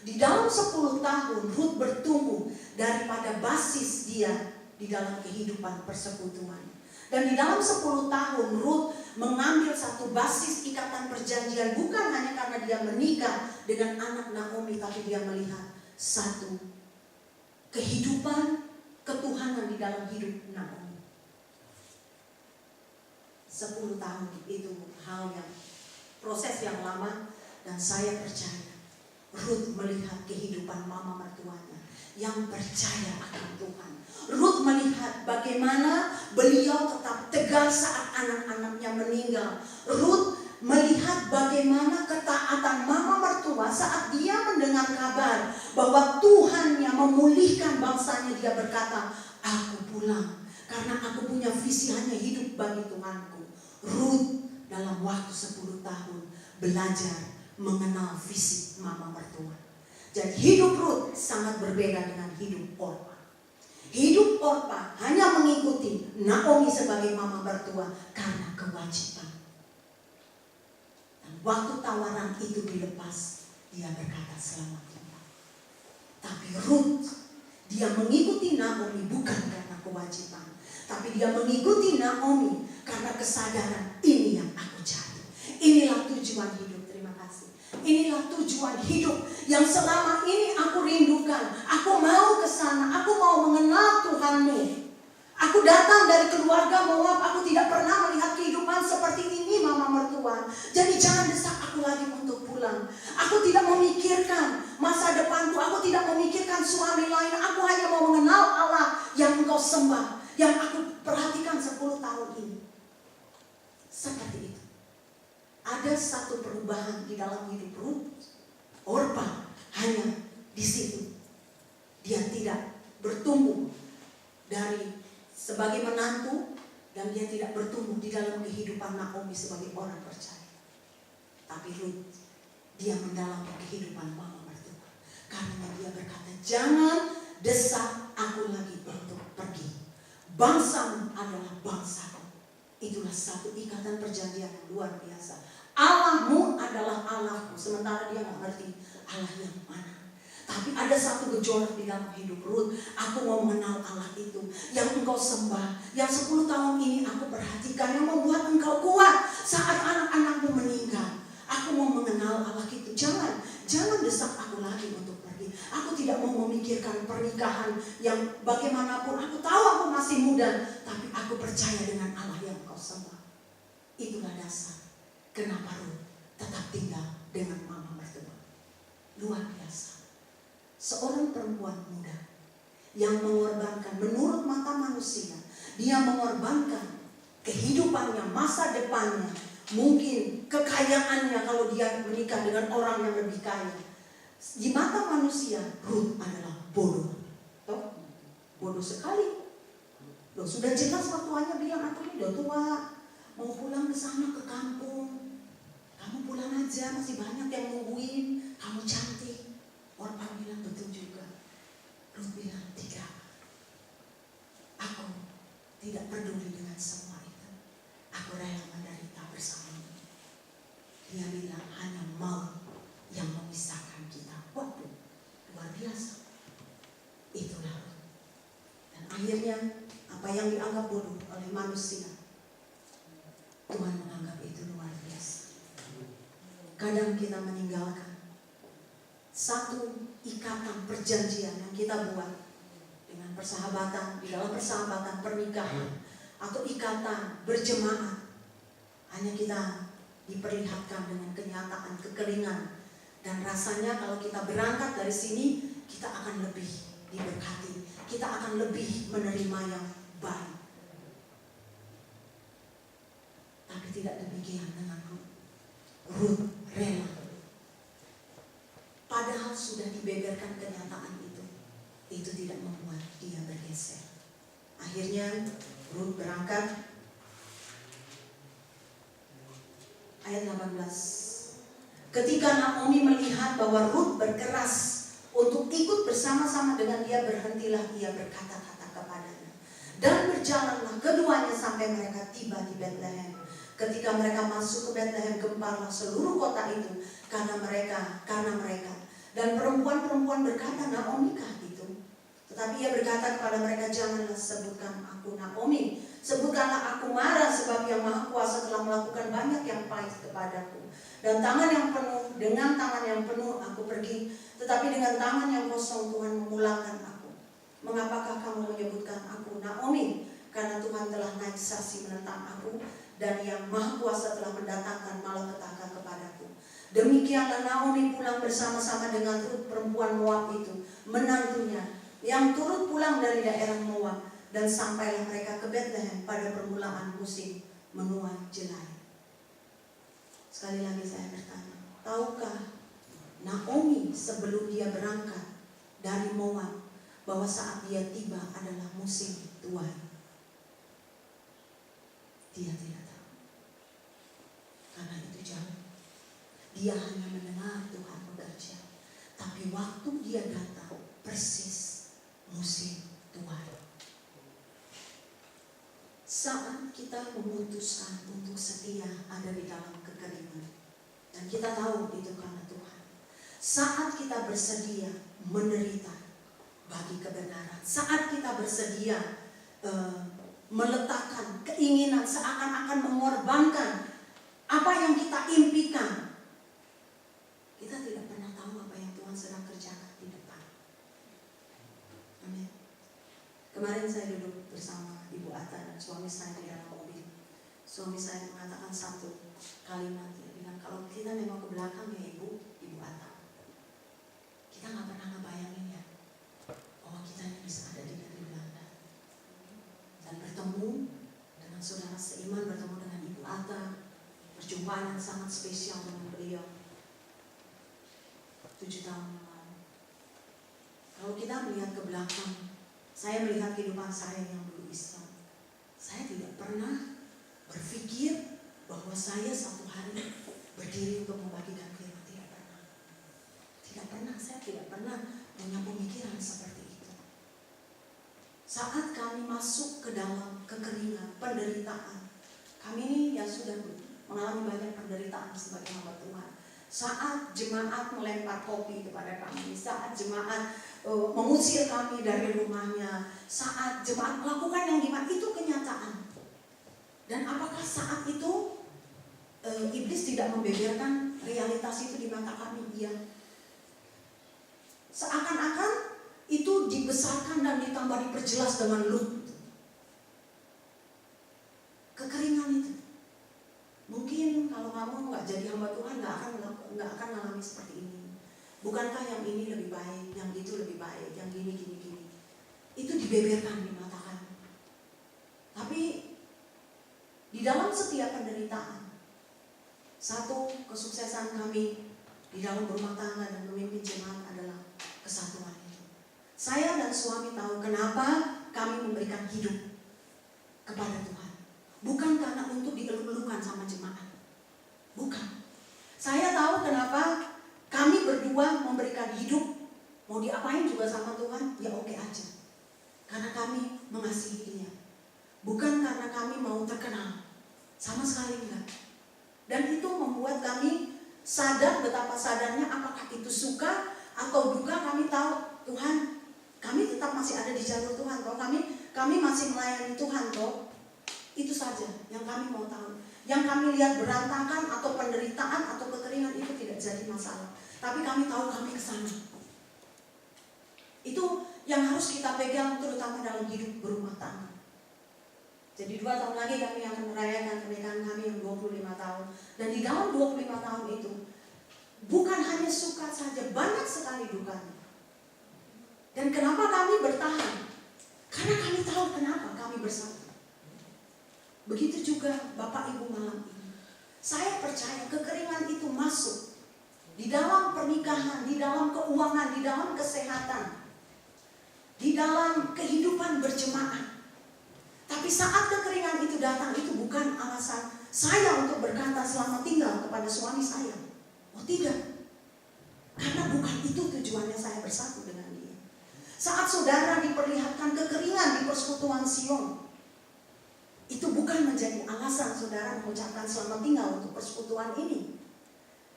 Di dalam 10 tahun Ruth bertumbuh daripada basis dia di dalam kehidupan persekutuan. Dan di dalam 10 tahun Ruth mengambil satu basis ikatan perjanjian, bukan hanya karena dia menikah dengan anak Naomi, tapi dia melihat satu kehidupan ketuhanan di dalam hidup Naomi. 10 tahun itu hal yang proses yang lama, dan saya percaya Ruth melihat kehidupan mama mertuanya yang percaya akan Tuhan. Ruth melihat bagaimana beliau tetap tegar saat anak-anaknya meninggal. Ruth melihat bagaimana ketaatan mama mertua saat dia mendengar kabar bahwa Tuhan yang memulihkan bangsanya. Dia berkata, aku pulang karena aku punya visi hanya hidup bagi Tuhanku. Ruth dalam waktu 10 tahun belajar mengenal visi mama mertua. Jadi hidup Ruth sangat berbeda dengan hidup Orpa. Hidup Orpa hanya mengikuti Naomi sebagai mama mertua karena kewajiban. Dan waktu tawaran itu dilepas, dia berkata selamat tinggal. Tapi Ruth, dia mengikuti Naomi bukan karena kewajiban, tapi dia mengikuti Naomi karena kesadaran ini yang aku cari. Inilah tujuan hidup. Terima kasih. inilah tujuan hidup yang selama ini aku rindukan. Aku mau ke sana, aku mau mengenal Tuhanmu. Aku datang dari keluarga Moab, aku tidak pernah melihat kehidupan seperti ini mama mertua. Jadi jangan desak aku lagi untuk pulang. Aku tidak memikirkan masa depanku, aku tidak memikirkan suami lain. Aku hanya mau mengenal Allah yang engkau sembah, yang aku perhatikan 10 tahun ini. Seperti itu. Ada satu perubahan di dalam hidup Rut. Orpa hanya di situ. Dia tidak bertumbuh dari sebagai menantu, dan dia tidak bertumbuh di dalam kehidupan Naomi sebagai orang percaya. Tapi Rut, dia mendalam kehidupan mama mertua. Karena dia berkata, jangan desak aku lagi untuk pergi. Bangsamu adalah bangsaku. Itulah satu ikatan perjanjian yang luar biasa. Allahmu adalah Allahku. Sementara dia gak ngerti Allah yang mana. Tapi ada satu gejolak di dalam hidup Rut. Aku mau mengenal Allah itu yang engkau sembah, yang 10 tahun ini aku perhatikan, yang membuat engkau kuat saat anak-anakmu meninggal. Aku mau mengenal Allah itu. Jangan desak aku lagi untuk pergi. Aku tidak mau memikirkan pernikahan yang bagaimanapun. Aku tahu aku masih muda, tapi aku percaya dengan Allah yang engkau sembah. Itulah dasar kenapa Rut tetap tinggal dengan mama mertua. Luar biasa. Seorang perempuan muda yang mengorbankan, menurut mata manusia, dia mengorbankan kehidupannya, masa depannya, mungkin kekayaannya kalau dia menikah dengan orang yang lebih kaya. Di mata manusia, Rut adalah bodoh. Toh? Bodoh sekali. Loh, sudah jelas mertuanya bilang, aku ini udah tua, mau pulang ke sana ke kampung. Kamu pulang aja, masih banyak yang nungguin, kamu cantik. Orpa bilang betul juga. Rut bilang tidak. Aku tidak peduli dengan semua itu. Aku rela menderita bersamamu. Dia bilang hanya maut yang memisahkan kita. Waduh, luar biasa. Itulah Rut. Dan akhirnya apa yang dianggap bodoh oleh manusia, Tuhan menganggap itu luar biasa. Kadang kita meninggalkan satu ikatan perjanjian yang kita buat dengan persahabatan, di dalam persahabatan pernikahan atau ikatan berjemaah, hanya kita diperlihatkan dengan kenyataan kekeringan, dan rasanya kalau kita berangkat dari sini kita akan lebih diberkati, kita akan lebih menerima yang baik. Tapi tidak demikian dengan Rut. Rut rela. Padahal sudah dibeberkan kenyataan itu tidak membuat dia bergeser. Akhirnya Rut berangkat. Ayat 18. Ketika Naomi melihat bahwa Rut berkeras untuk ikut bersama-sama dengan dia, berhentilah ia berkata-kata kepadanya. Dan berjalanlah keduanya sampai mereka tiba di Betlehem. Ketika mereka masuk ke Betlehem, gemparlah seluruh kota itu karena mereka. Dan perempuan-perempuan berkata, Naomi kah itu? Tetapi ia berkata kepada mereka, janganlah sebutkan aku Naomi, sebutkanlah aku Mara, sebab yang Maha Kuasa telah melakukan banyak yang pahit kepadaku. Dan dengan tangan yang penuh aku pergi, tetapi dengan tangan yang kosong Tuhan memulangkan aku. Mengapakah kamu menyebutkan aku Naomi? Karena Tuhan telah naik saksi menentang aku, dan yang Maha Kuasa telah mendatangkan malapetaka kepadaku. Demikianlah Naomi pulang bersama-sama dengan Rut perempuan Moab itu, menantunya, yang turut pulang dari daerah Moab, dan sampailah mereka ke Betlehem pada permulaan musim menuai jelai. Sekali lagi saya bertanya, tahukah Naomi sebelum dia berangkat dari Moab bahwa saat dia tiba adalah musim tuai? Dia tidak tahu. Karena itu jauh. Dia hanya mendengar Tuhan bekerja. Tapi waktu dia datang, persis musim tuai. Saat kita memutuskan untuk setia ada di dalam kekeringan, dan kita tahu itu karena Tuhan. Saat kita bersedia menderita bagi kebenaran, saat kita bersedia meletakkan keinginan seakan-akan mengorbankan apa yang kita impikan, Tuhan sedang kerjakan di depan. Amin. Kemarin saya duduk bersama Ibu Ata dan suami saya di dalam mobil. Suami saya mengatakan satu kalimat, dia bilang, kalau kita memang ke belakang ya Ibu Ata, kita nggak pernah ngebayangin ya bahwa kita ini bisa ada di negeri Belanda dan bertemu dengan saudara seiman, bertemu dengan Ibu Ata, perjumpaan yang sangat spesial dengan beliau 7 tahun yang lalu. Kalau kita melihat ke belakang, saya melihat kehidupan saya yang dulu Islam, saya tidak pernah berpikir bahwa saya satu hari berdiri untuk membagikan firman. Tidak pernah, saya tidak pernah punya pemikiran seperti itu. Saat kami masuk ke dalam kekeringan, penderitaan, kami ini yang sudah mengalami banyak penderitaan sebagai hamba Tuhan. Saat jemaat melempar kopi kepada kami, saat jemaat mengusir kami dari rumahnya, saat jemaat melakukan yang gimana, itu kenyataan. Dan apakah saat itu iblis tidak membeberkan realitas itu di mata kami? Iya. Seakan-akan itu dibesarkan dan ditambah diperjelas dengan Lut. Kekeringan itu. Mungkin kalau kamu nggak jadi hamba Tuhan nggak akan mengalami seperti ini. Bukankah yang ini lebih baik, yang itu lebih baik, yang gini. Itu dibeberkan di mata kami. Tapi di dalam setiap penderitaan, satu kesuksesan kami di dalam berumah tangga dan memimpin jemaat adalah kesatuan itu. Saya dan suami tahu kenapa kami memberikan hidup kepada Tuhan. Bukan karena untuk dieluk-elukan sama jemaat. Bukan. Saya tahu kenapa kami berdua memberikan hidup. Mau diapain juga sama Tuhan, ya oke aja. Karena kami mengasihi Dia. Bukan karena kami mau terkenal. Sama sekali enggak. Dan itu membuat kami sadar, betapa sadarnya, apakah itu suka atau duka, kami tahu Tuhan, kami tetap masih ada di jalur Tuhan toh, kami masih melayani Tuhan toh. Itu saja yang kami mau tahu. Yang kami lihat berantakan atau penderitaan atau kekeringan itu tidak jadi masalah. Tapi kami tahu kami kesana. Itu yang harus kita pegang terutama dalam hidup berumah tangga. Jadi 2 tahun lagi kami akan merayakan pernikahan kami yang 25 tahun. Dan di dalam 25 tahun itu bukan hanya suka saja, banyak sekali dukanya. Dan kenapa kami bertahan? Karena kami tahu kenapa kami bersatu. Begitu juga Bapak Ibu malam ini. Saya percaya kekeringan itu masuk di dalam pernikahan, di dalam keuangan, di dalam kesehatan, di dalam kehidupan berjemaah. Tapi saat kekeringan itu datang, itu bukan alasan saya untuk berkata selamat tinggal kepada suami saya. Oh tidak. Karena bukan itu tujuannya saya bersatu dengan dia. Saat saudara diperlihatkan kekeringan di persekutuan Sion, itu bukan menjadi alasan saudara mengucapkan selamat tinggal untuk persekutuan ini.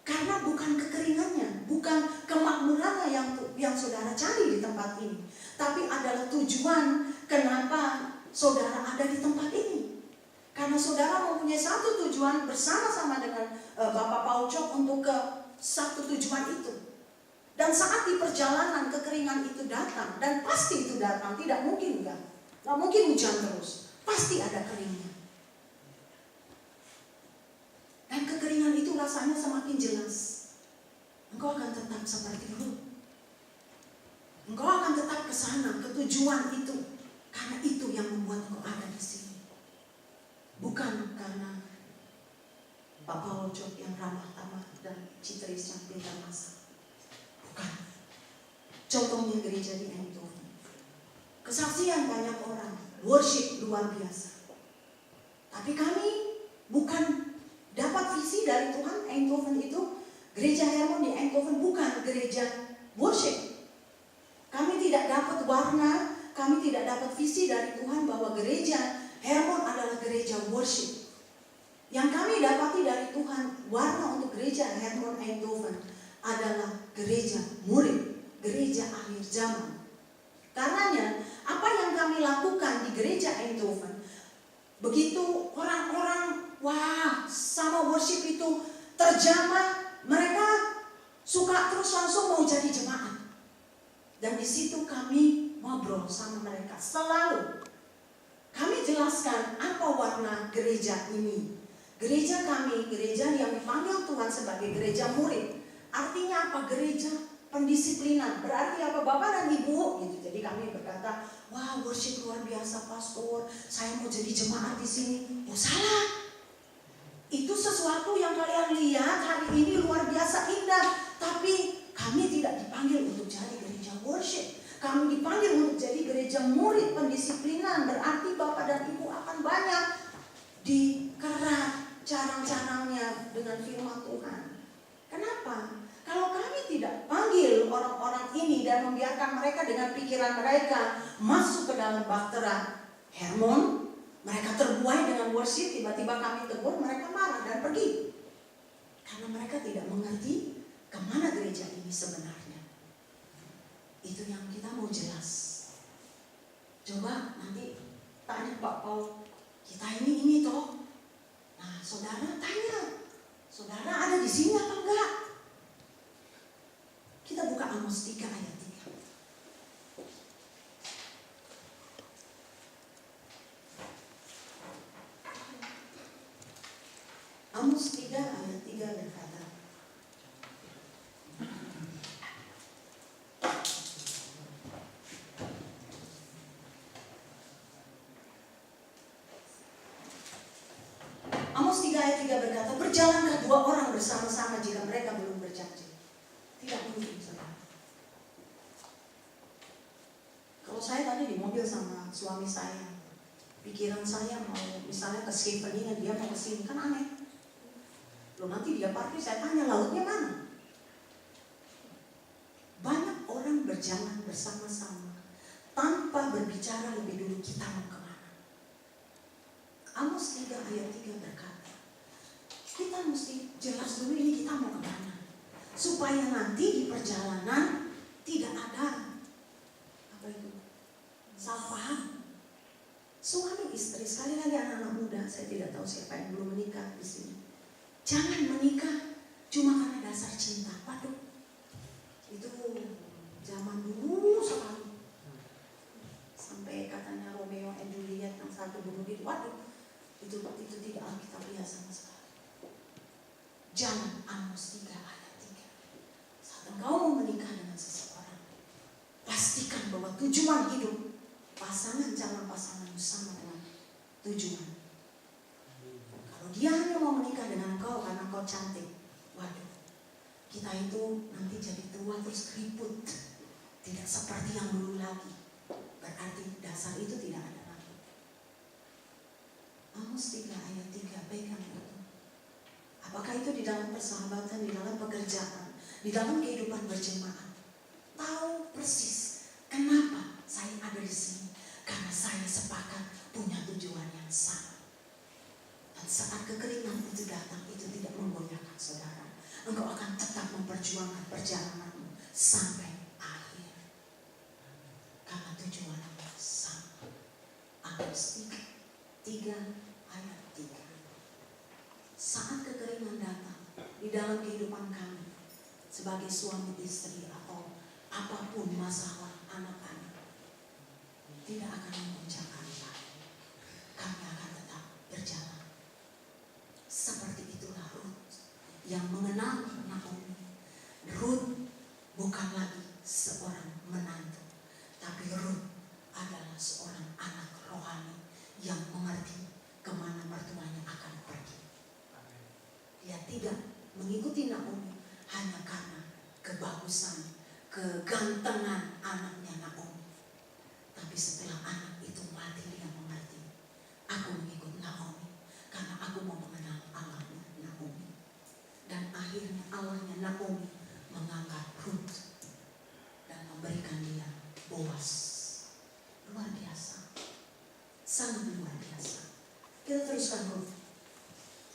Karena bukan kekeringannya, bukan kemakmurannya yang saudara cari di tempat ini. Tapi adalah tujuan kenapa saudara ada di tempat ini. Karena saudara mempunyai satu tujuan bersama-sama dengan Bapak Paul Chok untuk ke satu tujuan itu. Dan saat di perjalanan kekeringan itu datang, dan pasti itu datang, tidak mungkin enggak. Nggak mungkin hujan terus, pasti ada keringnya. Dan kekeringan itu rasanya semakin jelas. Engkau akan tetap seperti dulu. Engkau akan tetap ke sana, ke tujuan itu. Karena itu yang membuat engkau ada di sini. Bukan karena Pak Paul Chok yang ramah tamah dan citeris yang pintar masak. Bukan. Contohnya gereja di Eindhoven. Kesaksian banyak orang, worship luar biasa. Tapi kami bukan dapat visi dari Tuhan. Eindhoven itu, gereja Hermon di Eindhoven bukan gereja worship. Kami tidak dapat warna, kami tidak dapat visi dari Tuhan bahwa gereja Hermon adalah gereja worship. Yang kami dapati dari Tuhan, warna untuk gereja Hermon Eindhoven adalah gereja murid, gereja akhir zaman. Karenanya, apa yang kami lakukan di gereja Eindhoven, begitu orang-orang, wah, sama worship itu terjamah, mereka suka terus langsung mau jadi jemaat. Dan di situ kami ngobrol sama mereka selalu. Kami jelaskan apa warna gereja ini. Gereja kami, gereja yang dipanggil Tuhan sebagai gereja murid. Artinya apa? Gereja pendisiplinan. Berarti apa? Bapak dan Ibu gitu. Jadi kami berkata, wah worship luar biasa pastor, saya mau jadi jemaat di sini. Oh salah. Itu sesuatu yang kalian lihat hari ini luar biasa indah. Tapi kami tidak dipanggil untuk jadi gereja worship. Kami dipanggil untuk jadi gereja murid pendisiplinan. Berarti Bapak dan Ibu akan banyak dikerat cara-caranya dengan firman Tuhan. Kenapa? Kalau kami tidak panggil orang-orang ini dan membiarkan mereka dengan pikiran mereka masuk ke dalam bahtera Hermon, mereka terbuai dengan worship, tiba-tiba kami tegur, mereka marah dan pergi. Karena mereka tidak mengerti kemana gereja ini sebenarnya. Itu yang kita mau jelas. Coba nanti tanya Pak Paul, kita ini toh. Nah, saudara tanya, saudara ada di sini apa enggak? Kita buka Amos 3 ayat 3. Amos 3 ayat 3 berkata, Amos 3 ayat 3 berkata, berjalankah dua orang bersama-sama jika mereka belum berjanji? Tidak mungkin, saudara. Kalau saya tadi di mobil sama suami saya, pikiran saya mau misalnya ke Scheveningen, dia mau ke sini, kan aneh. Loh nanti dia parkir, saya tanya lautnya mana? Banyak orang berjalan bersama-sama tanpa berbicara lebih dulu kita mau kemana. Amos 3 ayat 3 berkata, kita mesti jelas dulu ini kita mau kemana. Supaya nanti di perjalanan tidak ada apa itu salah paham. Suami istri, sekali lagi anak-anak muda, saya tidak tahu siapa yang belum menikah di sini. Jangan menikah cuma karena dasar cinta. Waduh, itu zaman dulu sekali. Sampai katanya Romeo and Juliet yang satu bunuh diri. Waduh, itu tidak alkitabiah sama sekali. Jangan. Amos 3 ayat 3. Saat engkau mau menikah dengan seseorang, pastikan bahwa tujuan hidup pasangan calon pasanganmu sama dengan tujuan. Kalau dia hanya mau menikah dengan engkau karena engkau cantik, waduh, kita itu nanti jadi tua terus keriput, tidak seperti yang dulu lagi. Berarti dasar itu tidak ada lagi. Amos 3 ayat 3, pegang itu. Apakah itu di dalam persahabatan, di dalam pekerjaan, di dalam kehidupan berjemaat? Tahu persis kenapa saya ada di sini. Karena saya sepakat punya tujuan yang sama. Dan saat kekeringan itu datang, itu tidak menggoyahkan saudara. Engkau akan tetap memperjuangkan perjalananmu sampai akhir. Karena tujuanmu sama. Amos 3 ayat 3. Saat kekeringan datang di dalam kehidupan kami sebagai suami istri atau apapun masalah anak-anak, tidak akan mengucapkan kami akan tetap berjalan. Seperti itulah Ruth yang mengenal Naomi. Ruth bukan lagi seorang menantu, tapi Ruth adalah seorang anak rohani yang mengerti kemana mertuanya akan pergi. Dia tidak mengikuti Naomi hanya karena kebagusan, kegantengan anaknya Naomi. Tapi setelah anak itu mati, dia mengerti, aku mengikut Naomi karena aku mau mengenal Allahnya Naomi. Dan akhirnya Allahnya Naomi mengangkat Ruth dan memberikan dia Boaz. Luar biasa, sangat luar biasa. Kita teruskan Ruth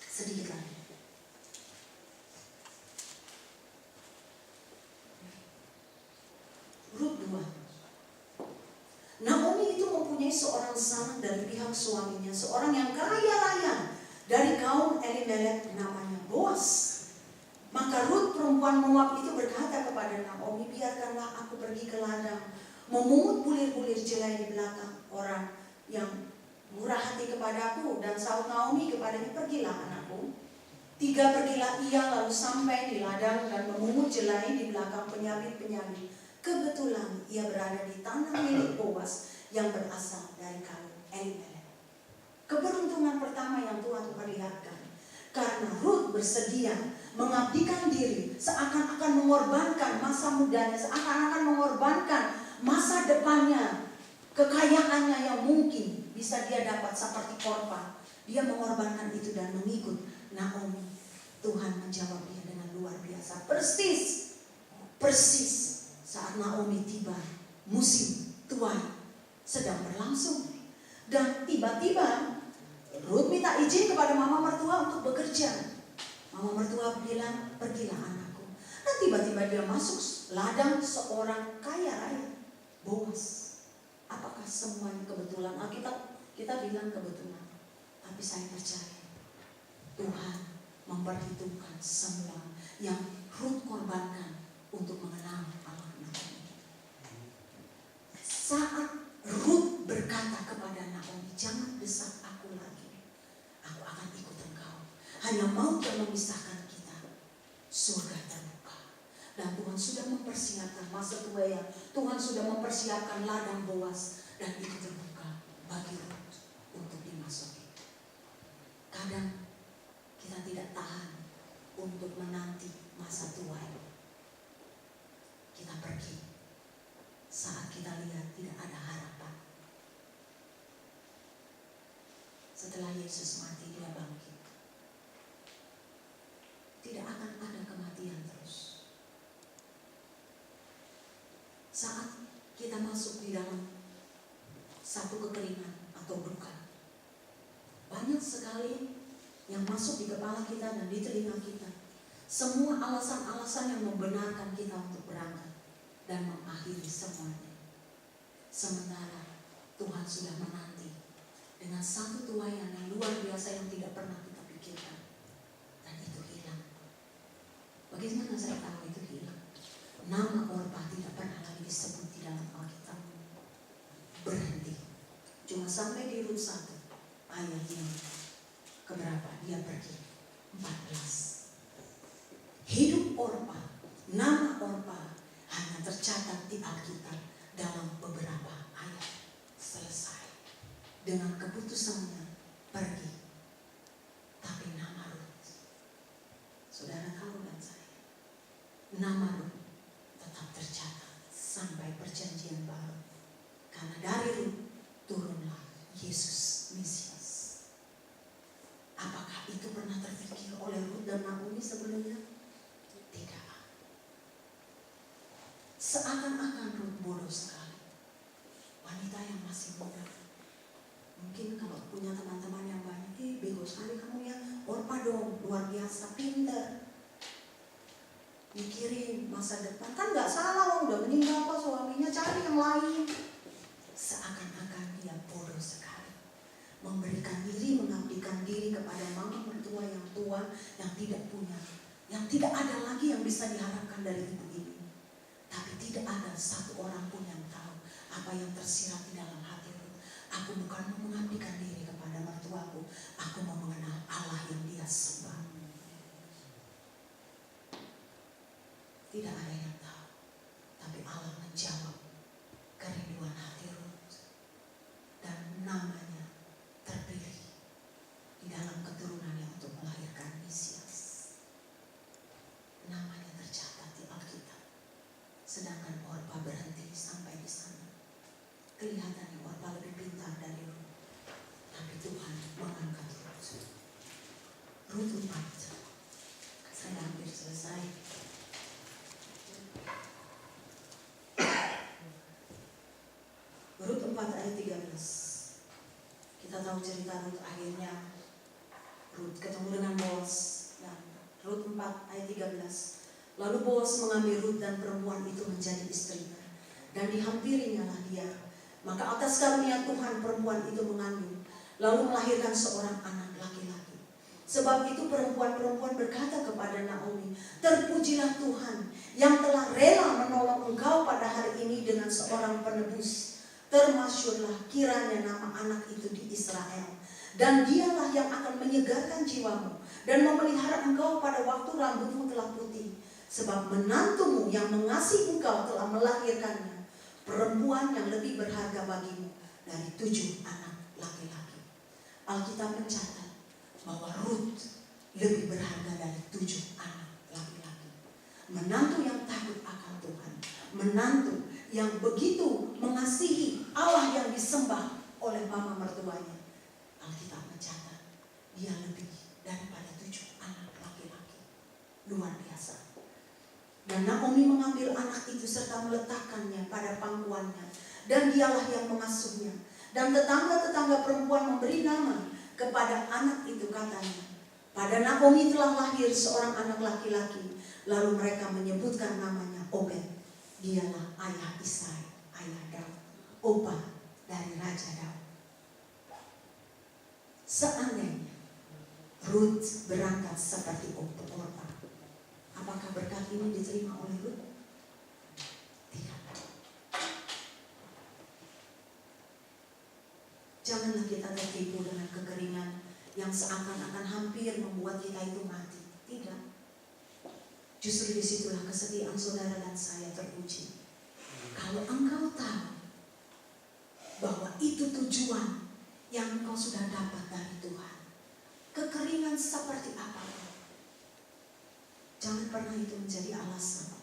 sedikit lagi. Ruth 2. Naomi itu mempunyai seorang sanak dari pihak suaminya, seorang yang kaya raya dari kaum Elimelek namanya Boaz. Maka Ruth perempuan perempuan Moab itu berkata kepada Naomi, biarkanlah aku pergi ke ladang, memungut bulir-bulir jelai di belakang orang yang murah hati kepadaku. Dan saut Naomi kepadanya, pergilah anakku. 3 pergilah ia lalu sampai di ladang dan memungut jelai di belakang penyabit-penyabit. Kebetulan ia berada di tanah milik Boas yang berasal dari kaum Elimelek. Keberuntungan pertama yang Tuhan perlihatkan, karena Rut bersedia mengabdikan diri, seakan-akan mengorbankan masa mudanya, seakan-akan mengorbankan masa depannya, kekayaannya yang mungkin bisa dia dapat seperti korban. Dia mengorbankan itu dan mengikut Naomi. Tuhan menjawab dia dengan luar biasa. Persis saat Naomi tiba, musim tuai sedang berlangsung. Dan tiba-tiba Rut minta izin kepada mama mertua untuk bekerja. Mama mertua bilang, pergilah anakku. Dan tiba-tiba dia masuk ladang seorang kaya raya, Boas. Apakah semuanya kebetulan? Kita bilang kebetulan. Tapi saya percaya Tuhan memperhitungkan semua yang Rut korbankan untuk mengenal Allah Naomi. Saat Rut berkata kepada Naomi, jangan desak aku lagi, aku akan ikut engkau. Hanya mau yang memisahkan kita, surga terbuka. Dan Tuhan sudah mempersiapkan masa tua yang Tuhan sudah mempersiapkan ladang Boas, dan itu terbuka bagi Rut untuk dimasuki. Kadang kita tidak tahan untuk menanti masa tua. Kita pergi saat kita lihat tidak ada harapan. Setelah Yesus mati, dia bangkit. Tidak akan ada kematian terus. Saat kita masuk di dalam satu kekeringan atau duka, banyak sekali yang masuk di kepala kita dan di telinga kita. Semua alasan-alasan yang membenarkan kita untuk berangkat dan mengakhiri semuanya. Sementara Tuhan sudah menanti dengan satu tuaian yang luar biasa yang tidak pernah kita pikirkan. Dan itu hilang. Bagaimana saya tahu itu hilang? Nama Orpa tidak pernah lagi disebut di dalam Alkitab. Berhenti. Cuma sampai di Rut 1 ayat ini. Keberapa? Dia pergi. 14. Hidup Orpa, nama Orpa hanya tercatat di Alkitab dalam beberapa ayat. Selesai. Dengan keputusannya pergi. Tapi nama Rut, saudara tahu dan saya, nama Rut tetap tercatat sampai perjanjian baru. Karena dari Rut turunlah Yesus Mesias. Apakah itu pernah terpikir oleh Rut dan Naomi sebelumnya? Tidak. Seakan-akan Rut bodoh sekali. Wanita yang masih muda. Mungkin kalau punya teman-teman yang banyak, bego sekali kamu ya. Orpa dong, luar biasa, pintar. Mikirin masa depan. Kan gak salah, udah meninggal kok suaminya, cari yang lain. Seakan-akan dia bodoh sekali. Memberikan diri, mengabdikan diri kepada mama mertua yang tua, yang tidak punya, yang tidak ada lagi yang bisa diharapkan dari ibu ini. Tapi tidak ada satu orang pun yang tahu apa yang tersirat di dalam hati Rut. Aku bukan mau mengabdikan diri kepada mertuaku, aku mau mengenal Allah yang dia sembah. Tidak ada yang tahu, tapi Allah menjawab kerinduan hati Rut. Dan namanya terpilih di dalam keturunannya untuk melahirkan Mesias. Namanya tercatat di Alkitab. Sedangkan Orpa berhenti sampai di sana. Kelihatannya Orpa lebih pintar dari Rut. Tapi Tuhan mengangkat Rut. Rut 4. Saya hampir selesai. Rut 4 ayat 13. Kita tahu cerita Rut, akhirnya Rut ketemu dengan Boas. Dan Rut 4 ayat 13. Lalu Boas mengambil Rut dan perempuan itu menjadi istrinya, dan dihampirinya lah dia. Maka atas karunia Tuhan perempuan itu mengandung, lalu melahirkan seorang anak laki-laki. Sebab itu perempuan-perempuan berkata kepada Naomi, terpujilah Tuhan yang telah rela menolong engkau pada hari ini dengan seorang penebus. Termasyurlah kiranya nama anak itu di Israel. Dan dialah yang akan menyegarkan jiwamu dan memelihara engkau pada waktu rambutmu telah putih. Sebab menantumu yang mengasihi engkau telah melahirkannya, perempuan yang lebih berharga bagimu dari 7 anak laki-laki. Alkitab mencatat bahwa Rut lebih berharga dari 7 anak laki-laki. Menantu yang takut akan Tuhan, menantu yang begitu mengasihi Allah yang disembah oleh mama mertuanya. Alkitab mencatat dia lebih daripada 7 anak laki-laki. Luar biasa. Dan Naomi mengambil anak itu serta meletakkannya pada pangkuannya, dan dialah yang mengasuhnya. Dan tetangga-tetangga perempuan memberi nama kepada anak itu, katanya, pada Naomi telah lahir seorang anak laki-laki. Lalu mereka menyebutkan namanya Obed. Dialah ayah Isai, ayah Daud, opa dari Raja Daud. Seandainya Ruth berangkat seperti Orpa, apakah berkat ini diterima oleh Ruth? Tidak. Janganlah kita tertipu dengan kekeringan yang seakan-akan hampir membuat kita itu mati. Tidak. Justru disitulah kesetiaan saudara dan saya teruji. Kalau engkau tahu bahwa itu tujuan yang engkau sudah dapat dari Tuhan, kekeringan seperti apapun, jangan pernah itu menjadi alasan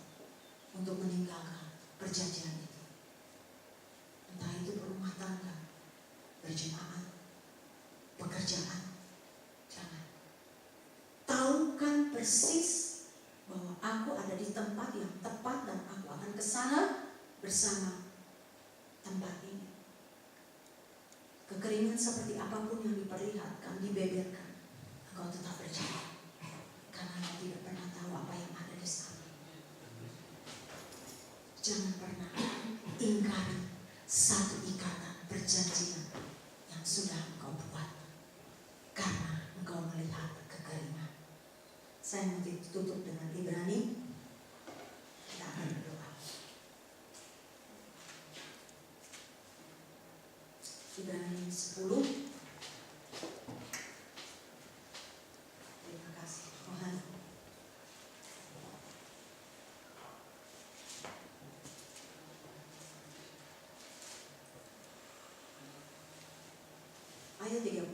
untuk meninggalkan perjanjian itu. Entah itu berumah tangga, berjemaat, pekerjaan, jangan. Tahukan persis bahwa aku ada di tempat yang tepat dan aku akan ke sana bersama tempat ini. Kekeringan seperti apapun yang diperlihatkan, dibeberkan, engkau tetap berjalan, karena engkau tidak pernah tahu apa yang ada di sana. Jangan pernah ingkari satu ikatan perjanjian yang sudah engkau buat, karena engkau melihat kekeringan. Saya nanti tutup dengan Ibrani. Kita akan berdoa. Ibrani 10. Terima kasih Tuhan. Ayat 35.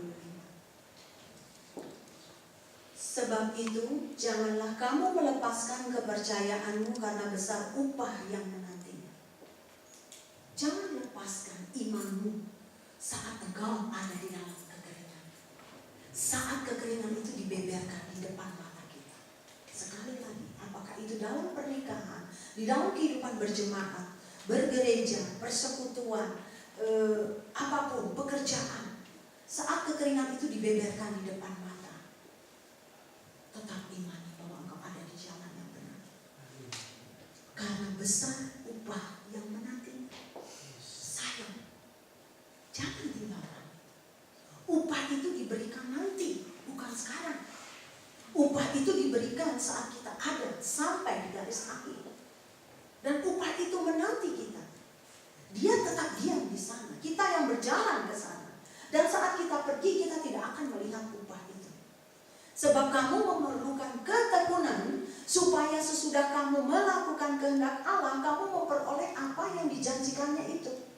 Sebab itu janganlah kamu melepaskan kepercayaanmu karena besar upah yang menantinya. Jangan lepaskan imanmu saat engkau ada di dalam kekeringan. Saat kekeringan itu dibeberkan di depan mata kita. Sekali lagi, apakah itu dalam pernikahan, di dalam kehidupan berjemaat, bergereja, persekutuan, apapun, pekerjaan. Saat kekeringan itu dibeberkan di depan mata, tetap imani bahwa engkau ada di jalan yang benar. Karena besar upah yang menanti. Sayang, jangan tinggalkan. Upah itu diberikan nanti, bukan sekarang. Upah itu diberikan saat kita ada sampai di garis akhir. Dan upah itu menanti kita. Dia tetap diam di sana. Kita yang berjalan ke sana. Dan saat kita pergi, kita tidak akan melihat upah itu. Sebab kamu memerlukan ketekunan supaya sesudah kamu melakukan kehendak Allah, kamu memperoleh apa yang dijanjikannya itu.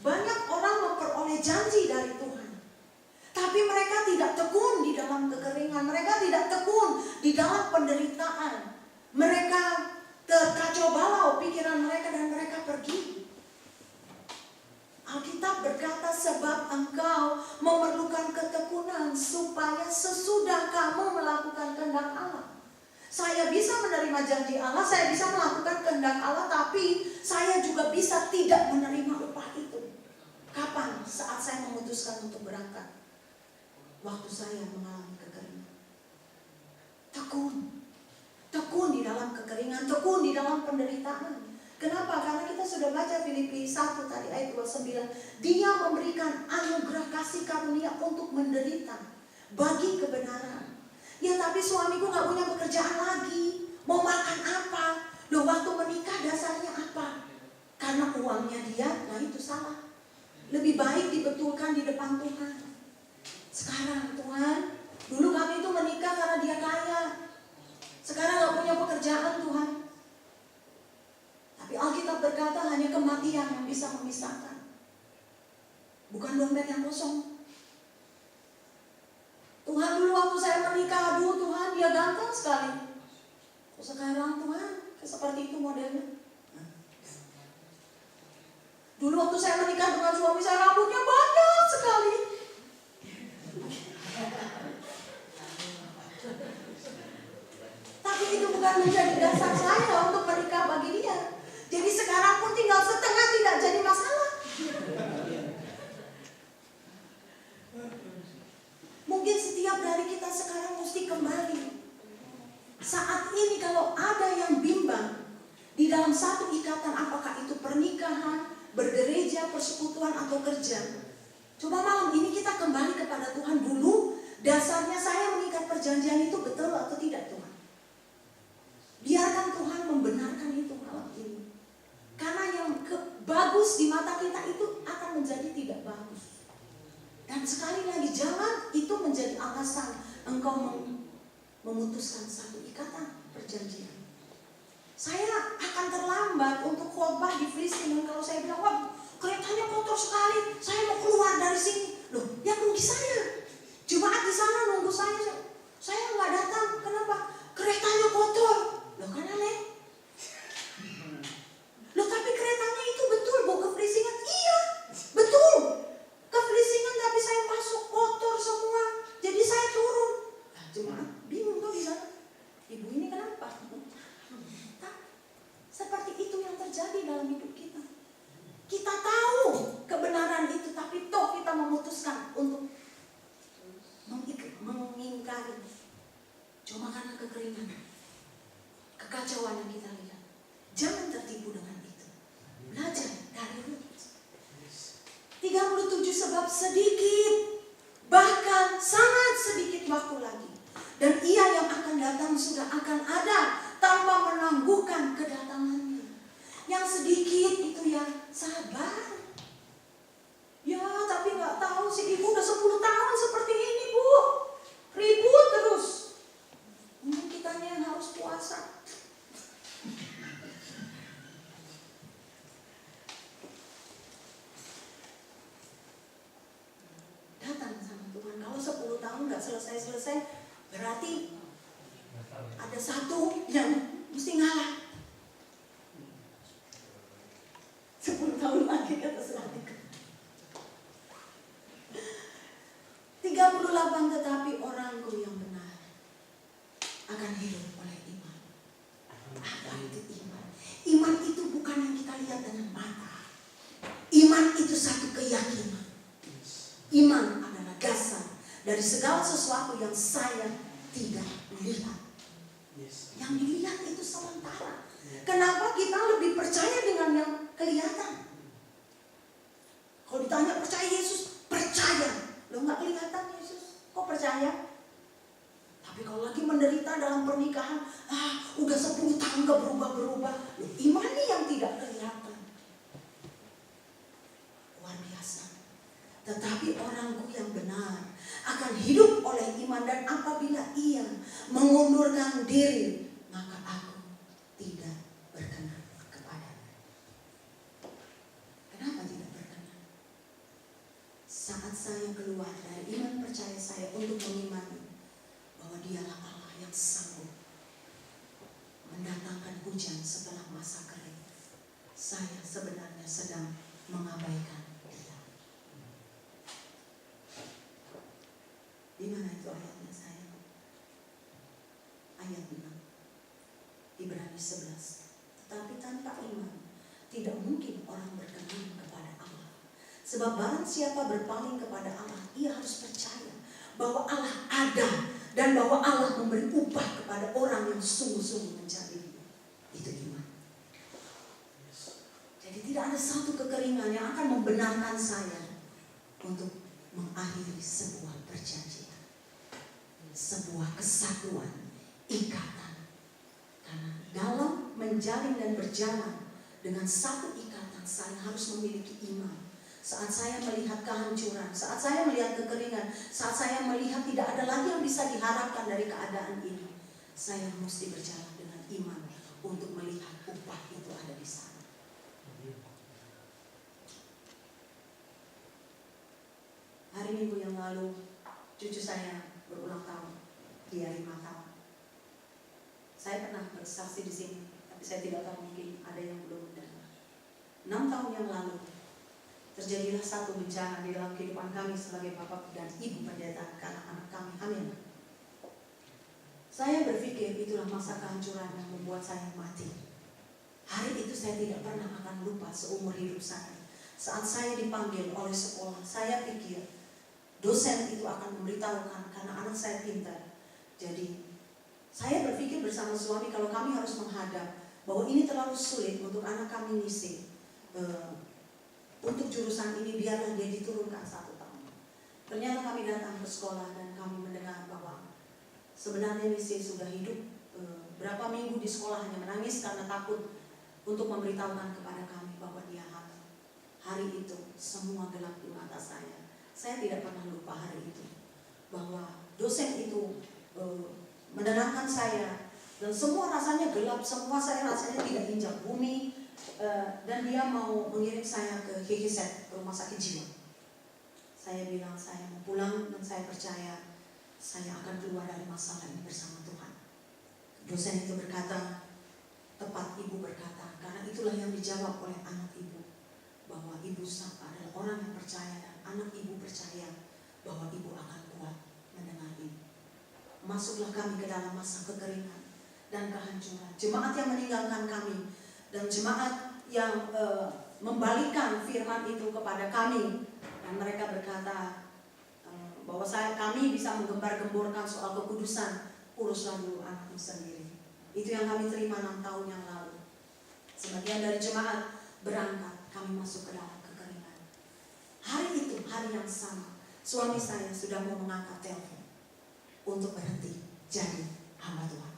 Banyak orang memperoleh janji dari Tuhan, tapi mereka tidak tekun di dalam kekeringan. Mereka tidak tekun di dalam penderitaan. Mereka terkacau balau pikiran mereka dan mereka pergi. Alkitab berkata, sebab engkau memerlukan ketekunan supaya sesudah kamu melakukan kehendak Allah. Saya bisa menerima janji Allah, saya bisa melakukan kehendak Allah, tapi saya juga bisa tidak menerima upah itu. Kapan? Saat saya memutuskan untuk berangkat. Waktu saya mengalami kekeringan. Tekun di dalam kekeringan, tekun di dalam penderitaan. Kenapa? Karena kita sudah baca Filipi 1 tadi ayat 29. Dia memberikan anugerah kasih karunia untuk menderita. bagi kebenaran. Ya tapi suamiku gak punya pekerjaan lagi, mau makan apa? Loh waktu menikah dasarnya apa? Karena uangnya dia, nah itu salah. Lebih baik dibetulkan di depan Tuhan. Sekarang Tuhan, dulu kami itu menikah karena dia kaya. Sekarang gak punya pekerjaan Tuhan. Tapi Alkitab berkata hanya kematian yang bisa memisahkan. Bukan dompet yang kosong. Tuhan dulu waktu saya menikah, aduh Tuhan dia ganteng sekali. Sekarang Tuhan seperti itu modelnya. Dulu waktu saya menikah dengan suami saya rambutnya banyak sekali. Tapi itu bukan menjadi dasar saya untuk menikah bagi dia. Jadi sekarang pun tinggal setengah tidak jadi masalah. Mungkin setiap dari kita sekarang mesti kembali. Saat ini kalau ada yang bimbang di dalam satu ikatan, apakah itu pernikahan, bergereja, persekutuan atau kerja, coba malam ini kita kembali kepada Tuhan dulu. Dasarnya saya mengikat perjanjian itu betul atau tidak Tuhan? Biarkan Tuhan membenarkan itu malam ini. Karena yang bagus di mata kita itu akan menjadi tidak bagus. Dan sekali lagi jangan itu menjadi alasan engkau memutuskan satu ikatan perjanjian. Saya akan terlambat untuk khotbah di Filistin. Kalau saya bilang, wah keretanya kotor sekali, saya mau keluar dari sini. Loh, yang rugi saya. Jemaat di sana nunggu saya. Saya nggak datang. Kenapa? Keretanya kotor. Loh kan aneh. Loh tapi keretanya itu betul bawa ke Filisingan. Iya, betul. Ke Filisingan tapi saya masuk kotor semua. Jadi saya turun. Nah, jemaat bingung tuh di sana. Ibu ini kenapa? Seperti itu yang terjadi dalam hidup kita. Kita tahu kebenaran itu, tapi toh kita memutuskan untuk mengingkari. Cuma karena kekeringan, kekacauan yang kita lihat. Jangan tertipu dengan itu. Belajar dari Rut. 37 sebab sedikit, bahkan sangat sedikit waktu lagi, dan ia yang akan datang sudah akan ada tanpa menangguhkan kedatangannya. Yang sedikit itu ya sabar. Ya tapi gak tahu si ibu udah 10 tahun seperti ini bu. Ribut terus. Mungkin kitanya yang harus puasa. Datang sama Tuhan. Kalau 10 tahun gak selesai-selesai, berarti ada satu yang mesti ngalah. 10 tahun lagi kata suami. 38 tetapi orangku yang benar akan hidup oleh iman. Apa itu iman? Iman itu bukan yang kita lihat dengan mata. Iman itu satu keyakinan. Iman adalah dasar dari segala sesuatu yang saya tidak lihat. Yang dilihat itu sementara. Kenapa kita lebih percaya dengan yang kelihatan? Kalau ditanya percaya Yesus, percaya. Lo gak kelihatan Yesus, kok percaya? Tapi kalau lagi menderita dalam pernikahan, udah 10 tahun gak berubah-berubah. Iman ini yang tidak kelihatan. Luar biasa. Tetapi orangku yang benar akan hidup oleh iman, dan apabila ia mengundurkan diri, maka aku tidak berkenan kepadanya. Kenapa tidak berkenan? Saat saya keluar dari iman percaya saya untuk mengimani bahwa dialah Allah yang sanggup mendatangkan hujan setelah masa kering, saya sebenarnya sedang mengabaikan dia. Di mana itu ayatnya saya? Ayat 6. Ibrani 11. Tetapi tanpa iman tidak mungkin orang berkenan kepada Allah. Sebab barang siapa berpaling kepada Allah, ia harus percaya bahwa Allah ada dan bahwa Allah memberi upah kepada orang yang sungguh-sungguh mencari Dia. Itu iman. Jadi tidak ada satu kekeringan yang akan membenarkan saya untuk mengakhiri sebuah perjanjian. sebuah kesatuan, ikatan. Karena dalam menjalin dan berjalan dengan satu ikatan, saya harus memiliki iman. Saat saya melihat kehancuran, saat saya melihat kekeringan, saat saya melihat tidak ada lagi yang bisa diharapkan dari keadaan ini, saya mesti berjalan dengan iman untuk melihat upah itu ada di sana. Hari Minggu yang lalu, cucu saya berulang tahun, dia 5 tahun. Saya pernah bersaksi di sini, tapi saya tidak tahu mungkin ada yang belum mendengar. 6 tahun yang lalu, terjadilah satu bencana di dalam kehidupan kami sebagai bapak dan ibu pendeta karena anak kami hamil. Saya berpikir itulah masa kehancuran yang membuat saya mati. Hari itu saya tidak pernah akan lupa seumur hidup saya. Saat saya dipanggil oleh sekolah, saya pikir dosen itu akan memberitahukan karena anak saya pintar. Jadi saya berpikir bersama suami kalau kami harus menghadap bahwa ini terlalu sulit untuk anak kami ngisi untuk jurusan ini, biarlah dia diturunkan 1 tahun. Ternyata kami datang ke sekolah dan kami mendengar bahwa sebenarnya Misi sudah hidup berapa minggu di sekolah hanya menangis karena takut untuk memberitahukan kepada kami bahwa dia hamil. Hari itu semua gelap di mata saya. Saya tidak pernah lupa hari itu. Bahwa dosen itu menenangkan saya dan semua rasanya gelap, semua saya rasanya tidak injak bumi, dan dia mau mengirim saya ke HGZ, ke rumah sakit jiwa. Saya bilang saya mau pulang dan saya percaya saya akan keluar dari masalah ini bersama Tuhan. Dosen itu berkata, tepat ibu berkata, karena itulah yang dijawab oleh anak ibu, bahwa ibu adalah orang yang percaya dan anak ibu percaya bahwa ibu akan kuat mendengar ini. Masuklah kami ke dalam masa kekeringan dan kehancuran. Jemaat yang meninggalkan kami dan jemaat yang membalikkan firman itu kepada kami, dan mereka berkata bahwa kami bisa menggembar-gemborkan soal kekudusan, uruslah dulu anakmu sendiri. Itu yang kami terima 6 tahun yang lalu. Sebagian dari jemaat berangkat, kami masuk ke dalam kekeringan. Hari itu, hari yang sama, suami saya sudah mau mengangkat telepon untuk berhenti jadi hamba Tuhan.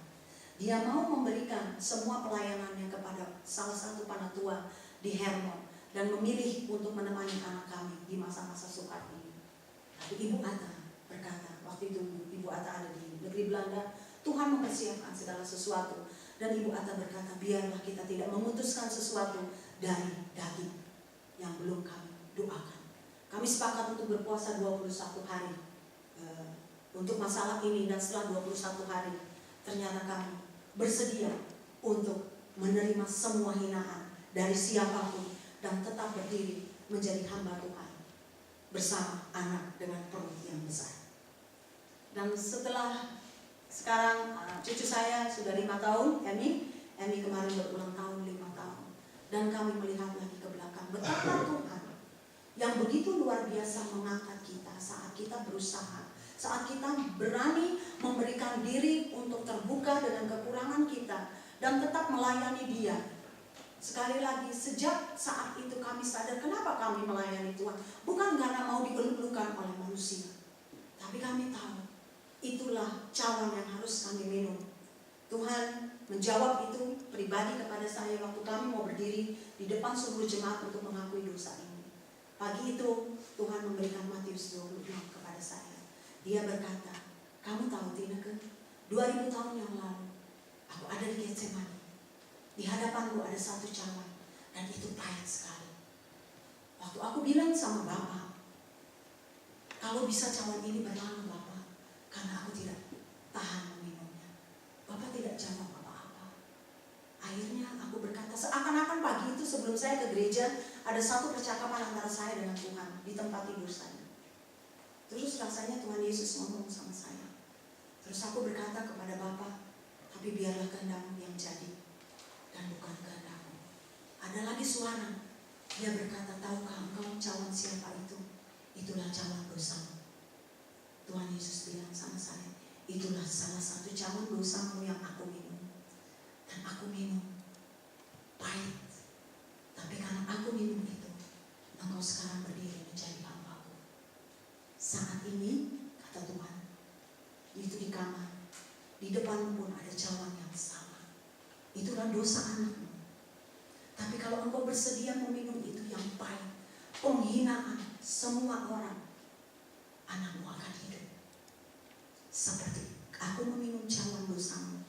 Dia mau memberikan semua pelayanannya kepada salah satu panatua di Hermon dan memilih untuk menemani anak kami di masa-masa sukar ini. Tapi Ibu Atta berkata, waktu itu Ibu Atta ada di negeri Belanda, Tuhan mempersiapkan segala sesuatu. Dan Ibu Atta berkata, biarlah kita tidak memutuskan sesuatu dari daging yang belum kami doakan. Kami sepakat untuk berpuasa 21 hari untuk masalah ini, dan setelah 21 hari ternyata kami bersedia untuk menerima semua hinaan dari siapapun dan tetap berdiri menjadi hamba Tuhan bersama anak dengan perut yang besar. Dan setelah sekarang cucu saya sudah 5 tahun, Emi kemarin berulang tahun 5 tahun, dan kami melihat lagi ke belakang betapa Tuhan yang begitu luar biasa mengangkat kita saat kita berusaha, saat kita berani memberikan diri untuk terbuka dengan kekurangan kita dan tetap melayani Dia. Sekali lagi, sejak saat itu kami sadar kenapa kami melayani Tuhan. Bukan karena mau dieluk-elukan oleh manusia, tapi kami tahu itulah cawan yang harus kami minum. Tuhan menjawab itu pribadi kepada saya waktu kami mau berdiri di depan seluruh jemaat untuk mengakui dosa ini. Pagi itu Tuhan memberikan Matius 26 kepada saya. Dia berkata, kamu tahu Tineke, 2000 tahun yang lalu aku ada di Getsemani. Di hadapanku ada satu cawan dan itu pahit sekali. Waktu aku bilang sama Bapak, kalau bisa cawan ini berlalu Bapak, karena aku tidak tahan meminumnya. Bapak tidak jawab apa-apa. Akhirnya aku berkata, seakan-akan pagi itu sebelum saya ke gereja, ada satu percakapan antara saya dengan Tuhan di tempat tidur saya. Terus rasanya Tuhan Yesus ngomong sama saya. Terus aku berkata kepada Bapak, tapi biarlah kehendak-Mu yang jadi dan bukan kehendak-Mu. Ada lagi suara. Dia berkata, tahukah engkau cawan siapa itu? Itulah cawan dosamu. Tuhan Yesus bilang sama saya, itulah salah satu cawan dosamu yang aku minum. Dan aku minum pahit. Tapi karena aku minum itu, engkau sekarang berdiri menjadi hamba-Ku. Saat ini, kata Tuhan, itu di di depan pun ada cawan yang sama. Itulah dosa anakmu. Tapi kalau engkau bersedia meminum itu yang pahit, penghinaan semua orang, anakmu akan hidup. Seperti aku meminum cawan dosamu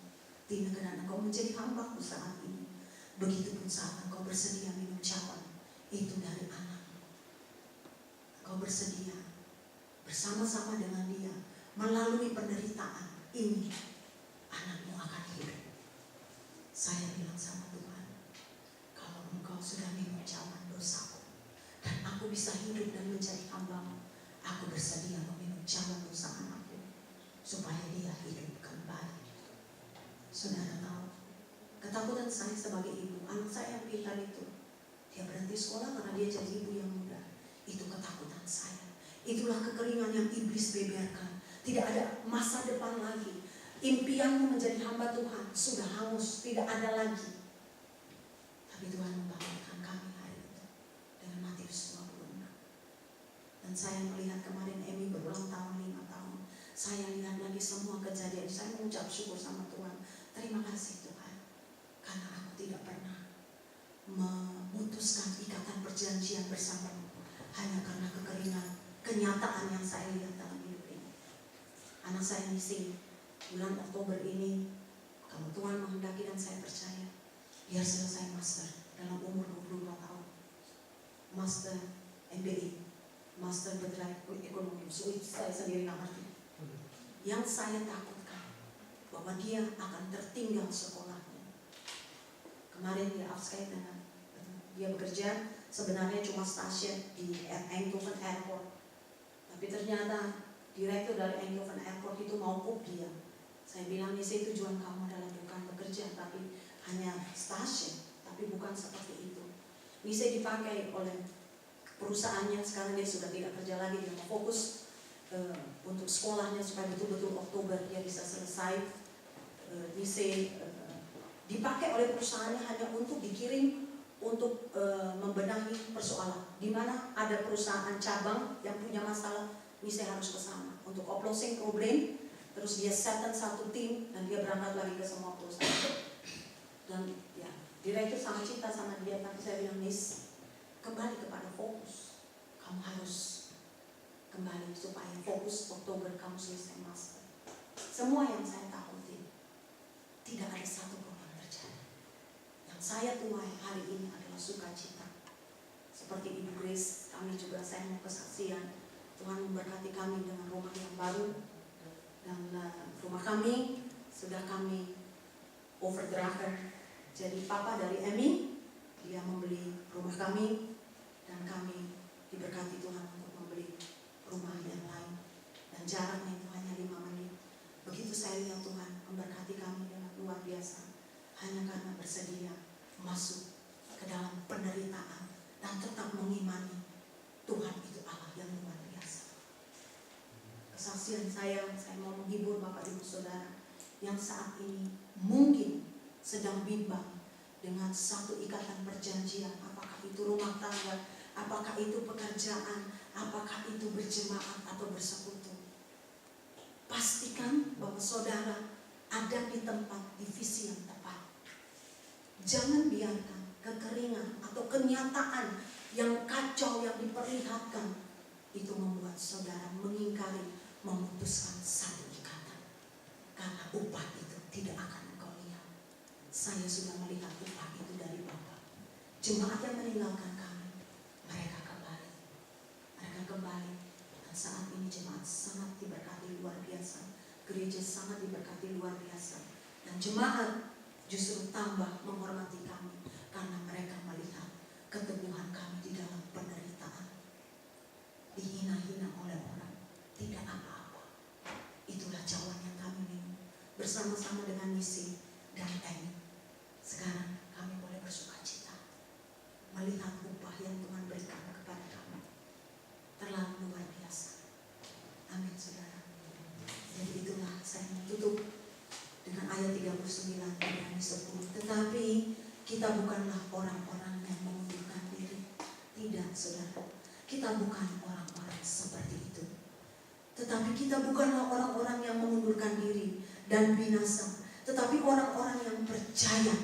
di negara engkau menjadi hambaku saat ini. Begitupun saat engkau bersedia minum cawan itu dari anakmu, engkau bersedia bersama-sama dengan dia melalui penderitaan ini, anakmu akan hidup. Saya bilang sama Tuhan, kalau engkau sudah minum cawan dosaku dan aku bisa hidup dan menjadi hambamu, aku bersedia meminum cawan dosa anakku supaya dia hidup kembali. Saudara tahu, ketakutan saya sebagai ibu, anak saya yang pintar itu, dia berhenti sekolah karena dia jadi ibu yang muda. Itu ketakutan saya. Itulah kekeringan yang iblis beberkan. Tidak ada masa depan lagi. Impianmu menjadi hamba Tuhan sudah hangus, tidak ada lagi. Tapi Tuhan membangunkan kami hari itu dengan Matius 26. Dan saya melihat kemarin Emi berulang tahun 5 tahun. Saya lihat lagi semua kejadian. Saya mengucap syukur sama Tuhan. Terima kasih Tuhan, karena aku tidak pernah memutuskan ikatan perjanjian bersamamu hanya karena kekeringan, kenyataan yang saya lihat dalam hidup ini. Anak saya misi bulan Oktober ini, kalau Tuhan menghendaki dan saya percaya, biar selesai master dalam umur 22 tahun. Master MBA, Master Bergerak Ekonomi, saya sendiri nggak ngerti. Yang saya takutkan bahwa dia akan tertinggal sekolahnya. Kemarin dia abscond dengan dia bekerja sebenarnya cuma stasiun di Eindhoven Airport, tapi ternyata direktur dari Eindhoven Airport itu mau pup dia. Saya bilang, Nisa, tujuan kamu adalah bukan bekerja tapi hanya stasiun, tapi bukan seperti itu. Nisa dipakai oleh perusahaannya, sekarang dia sudah tidak kerja lagi, dia mau fokus untuk sekolahnya supaya betul-betul Oktober dia bisa selesai. Nisa dipakai oleh perusahaannya hanya untuk dikirim untuk membenahi persoalan. Di mana ada perusahaan cabang yang punya masalah, Nisa harus ke sana untuk closing problem. Terus dia settle satu tim dan dia berangkat lagi ke semua perusahaan. Dan ya, direktur sama cinta sama dia, tapi saya bilang, Nis, kembali kepada fokus. Kamu harus kembali supaya fokus Oktober kamu selesai master. Semua yang saya takutin, tidak ada satu pun yang terjadi. Yang saya tuai hari ini adalah sukacita. Seperti Ibu Grace, kami juga, saya mau kesaksian. Tuhan memberkati kami dengan rumah yang baru. Dan rumah kami sudah kami overdrafter. Jadi papa dari Emi, dia membeli rumah kami, dan kami diberkati Tuhan untuk membeli rumah yang lain. Dan jaraknya itu hanya 5 menit. Begitu saya lihat Tuhan memberkati kami dengan luar biasa, hanya karena bersedia masuk ke dalam penderitaan dan tetap mengimani Tuhan itu Allah yang luar biasa. Kesaksian saya mau menghibur Bapak Ibu Saudara yang saat ini mungkin sedang bimbang dengan satu ikatan perjanjian, apakah itu rumah tangga, apakah itu pekerjaan, apakah itu berjemaat atau bersekutu. Pastikan bahwa saudara ada di tempat divisi yang tepat. Jangan biarkan kekeringan atau kenyataan yang kacau yang diperlihatkan itu membuat saudara mengingkari, memutuskan satu ikatan. Karena upah itu tidak akan engkau lihat. Saya sudah melihat upah itu dari Bapak. Jemaat yang meninggalkan kami, mereka kembali. Mereka kembali. Dan saat ini jemaat sangat diberkati luar biasa. Gereja sangat diberkati luar biasa. Dan jemaat justru tambah menghormati kami karena mereka melihat keteguhan kami di dalam penderitaan. Dihina-hina oleh orang, tidak apa-apa. Itulah cawan yang kami minum bersama-sama dengan Nisi dan Emi. Sekarang kami boleh bersuka cita melihat upah yang Tuhan berikan kepada kami. Terlalu luar biasa. Amin, saudara. Jadi itulah saya tutup dengan ayat 39 Ibrani 10. Tetapi kita bukanlah orang-orang yang mengundurkan diri. Tidak, saudara. Kita bukan orang-orang seperti itu. Tetapi kita bukanlah orang-orang yang mengundurkan diri dan binasa, tetapi orang-orang yang percaya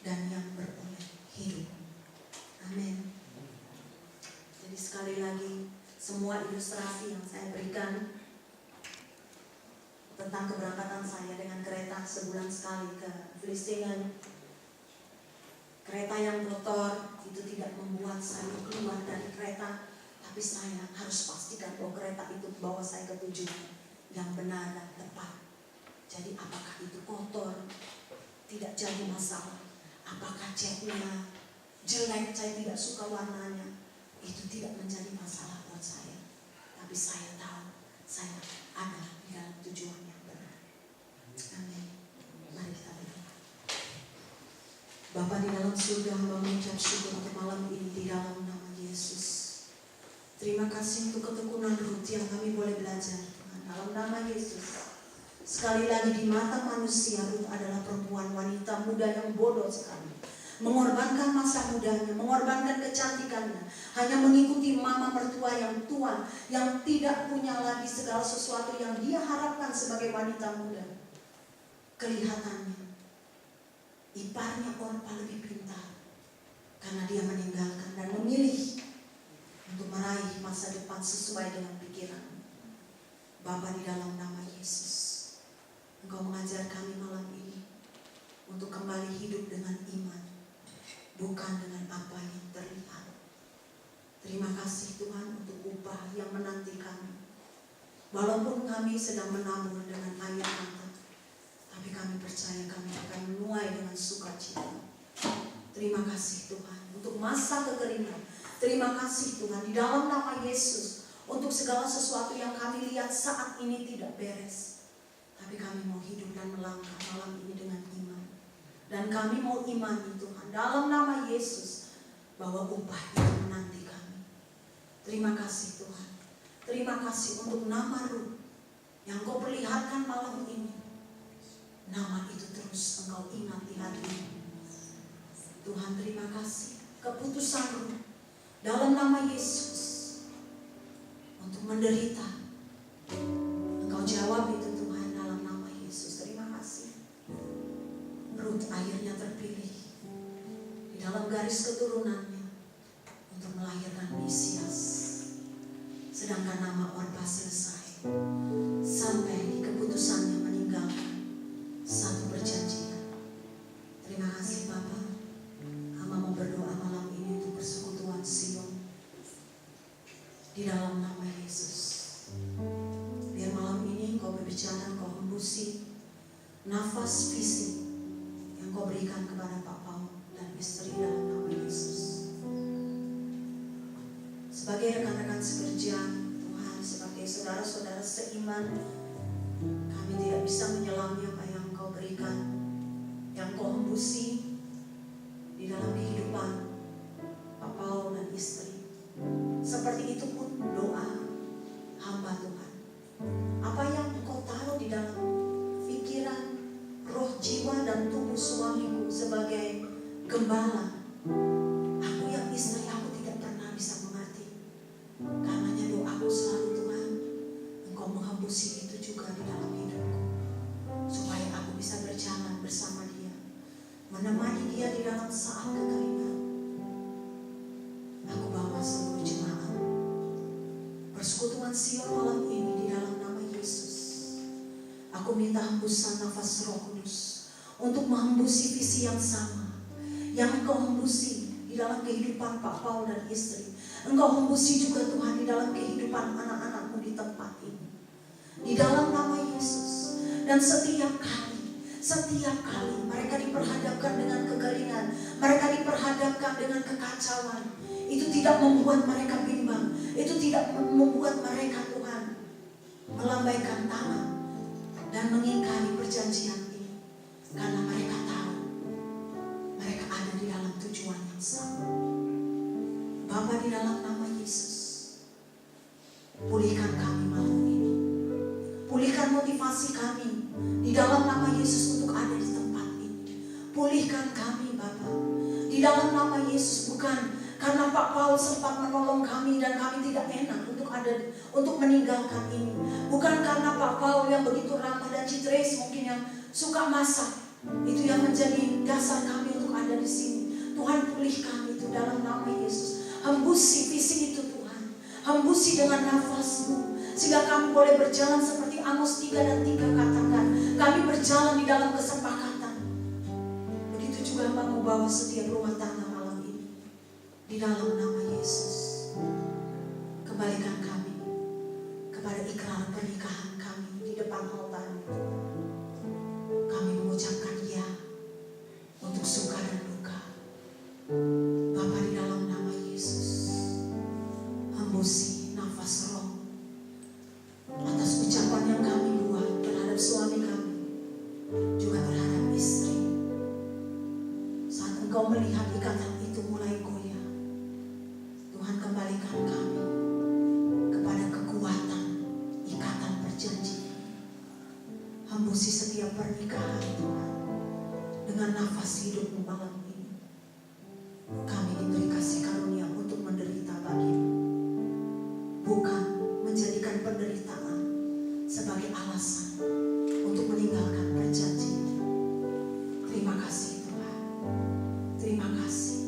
dan yang beroleh hidup. Amin. Jadi sekali lagi, semua ilustrasi yang saya berikan tentang keberangkatan saya dengan kereta sebulan sekali ke Vlissingen, kereta yang kotor itu tidak membuat saya keluar dari kereta, tapi saya harus pastikan bahwa kereta itu bawa saya ke tujuan yang benar dan tepat. Jadi apakah itu kotor, tidak jadi masalah. Apakah catnya jelek, saya tidak suka warnanya, itu tidak menjadi masalah buat saya. Tapi saya tahu saya ada di dalam tujuan yang benar. Amin. Mari kita berdoa. Bapa di dalam surga, hamba mengucap syukur untuk malam ini di dalam nama Yesus. Terima kasih untuk ketekunan Ruth yang kami boleh belajar, Tuhan, dalam nama Yesus. Sekali lagi di mata manusia, Ruth adalah perempuan wanita muda yang bodoh sekali. Mengorbankan masa mudanya, mengorbankan kecantikannya, hanya mengikuti mama mertua yang tua, yang tidak punya lagi segala sesuatu yang dia harapkan sebagai wanita muda. Kelihatannya iparnya Orpa lebih pintar, karena dia meninggalkan dan memilih untuk meraih masa depan sesuai dengan pikiran. Bapa di dalam nama Yesus, Engkau mengajar kami malam ini untuk kembali hidup dengan iman, bukan dengan apa yang terlihat. Terima kasih Tuhan untuk upah yang menanti kami. Walaupun kami sedang menabur dengan air mata, tapi kami percaya kami akan menuai dengan sukacita. Terima kasih Tuhan untuk masa kekeringan. Terima kasih Tuhan di dalam nama Yesus untuk segala sesuatu yang kami lihat saat ini tidak beres. Tapi kami mau hidup dan melangkah malam ini dengan iman. Dan kami mau imani Tuhan dalam nama Yesus bahwa upah itu menanti kami. Terima kasih Tuhan. Terima kasih untuk nama Ruth yang Kau perlihatkan malam ini. Nama itu terus Engkau ingat di hati ini. Tuhan terima kasih. Keputusan Ruth dalam nama Yesus untuk menderita, Engkau jawab itu Tuhan dalam nama Yesus. Terima kasih. Ruth akhirnya terpilih di dalam garis keturunannya untuk melahirkan Mesias. Sedangkan nama Orpa selesai sampai di keputusannya meninggalkan satu perjanjian. Terima kasih Bapa. Hamba mau berdoa malam ini untuk persekutuan Sion di dalam nama Yesus. Biar malam ini Kau berbicara, Kau hembusi nafas visi yang Kau berikan kepada Pak Paul dan istri dalam nama Yesus. Sebagai rekan-rekan sekerja Tuhan, sebagai saudara-saudara seiman, kami tidak bisa menyelami apa yang Kau berikan, yang Kau hembusi di dalam kehidupan Pak Paul dan istri. Seperti itu pun doa hamba Tuhan. Apa yang Engkau taruh di dalam pikiran, roh, jiwa, dan tubuh suamiku sebagai gembala, aku yang istri, aku tidak pernah bisa mengerti. Karenanya doaku selalu Tuhan, Engkau menghembusi itu juga di dalam hidupku, supaya aku bisa berjalan bersama dia, menemani dia di dalam saat kekeringan. Aku bawa seluruh jemaat persekutuan Sion malam ini di dalam nama Yesus. Aku minta hembusan nafas Roh Kudus untuk menghembusi visi yang sama yang Engkau hembusi di dalam kehidupan Pak Paul dan istri. Engkau hembusi juga Tuhan di dalam kehidupan anak-anak-Mu di tempat ini, di dalam nama Yesus. Dan setiap kali mereka diperhadapkan dengan kekeringan, mereka diperhadapkan dengan kekacauan, itu tidak membuat mereka bimbang, itu tidak membuat mereka Tuhan melambaikan tangan dan mengingkari perjanjian ini, karena mereka tahu mereka ada di dalam tujuan yang sama. Bapa di dalam nama Yesus, pulihkan kami malam ini, pulihkan motivasi kami di dalam nama Yesus untuk ada di tempat ini. Pulihkan kami Bapa di dalam nama Yesus, bukan Karena Pak Paul sempat menolong kami dan kami tidak enak untuk meninggalkan ini. Bukan karena Pak Paul yang begitu ramah dan Citrace mungkin yang suka masak. Itu yang menjadi dasar kami untuk ada di sini. Tuhan pulihkan itu dalam nama Yesus. Hembusi visi itu Tuhan. Hembusi dengan nafas-Mu. Sehingga kami boleh berjalan seperti Amos 3 dan 3 katakan. Kami berjalan di dalam kesepakatan. Begitu juga Hamba mau bawa setiap rumah tangga malam ini. Di dalam nama Yesus. Kembalikan kami kepada ikrar pernikahan kami di depan altar. Kami mengucapkan ya untuk suka dan duka. Bapa, di dalam nama Yesus, hembusi nafas roh atas ucapan yang kami buat terhadap suami kami, juga terhadap istri. Saat Engkau melihat ikatan itu mulai goyah, Tuhan kembalikan kami kepada kekuatan ikatan perjanjian. Hembusi setiap pernikahan Tuhan dengan nafas hidup-Mu malam ini. Kami diberi kasih karunia untuk menderita bagi-Mu, bukan menjadikan penderitaan sebagai alasan untuk meninggalkan perjanjian. Terima kasih Tuhan. Terima kasih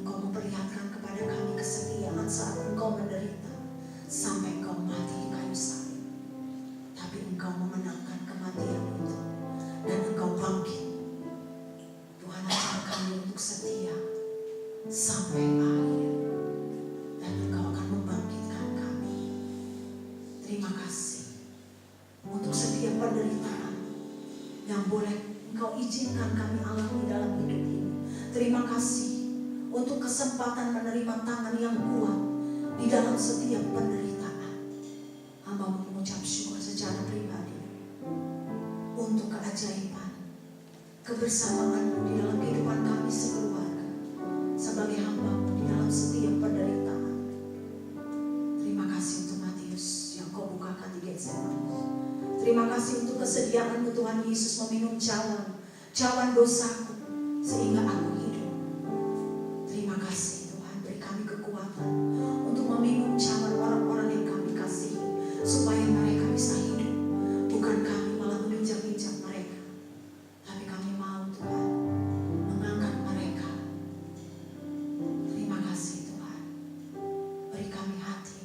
Engkau memperlihatkan kepada kami kesetiaan saat Engkau menderita sampai Engkau mati di kayu salib. Tapi Engkau memenangkan kematian itu dan Engkau bangkit. Tuhan, ajar kami untuk setia sampai akhir dan Engkau akan membangkitkan kami. Terima kasih untuk setiap penderitaan yang boleh Engkau izinkan kami alami dalam hidup ini. Terima kasih untuk kesempatan menerima tangan yang kuat di dalam setiap penderitaan. Hamba mengucap syukur secara pribadi untuk keajaiban kebersamaan di dalam kehidupan kami sekeluarga sebagai hamba di dalam setiap penderitaan. Terima kasih untuk Matius yang Kau bukakan di Getsemani. Terima kasih untuk kesediaan-Mu Tuhan Yesus meminum cawan dosaku sehingga aku hidup. Terima kasih Tuhan, beri kami kekuatan untuk meminum cawan orang-orang yang kami kasihi supaya mereka bisa hidup. Bukan kami malah menginjak-injak mereka, tapi kami mau Tuhan mengangkat mereka. Terima kasih Tuhan, beri kami hati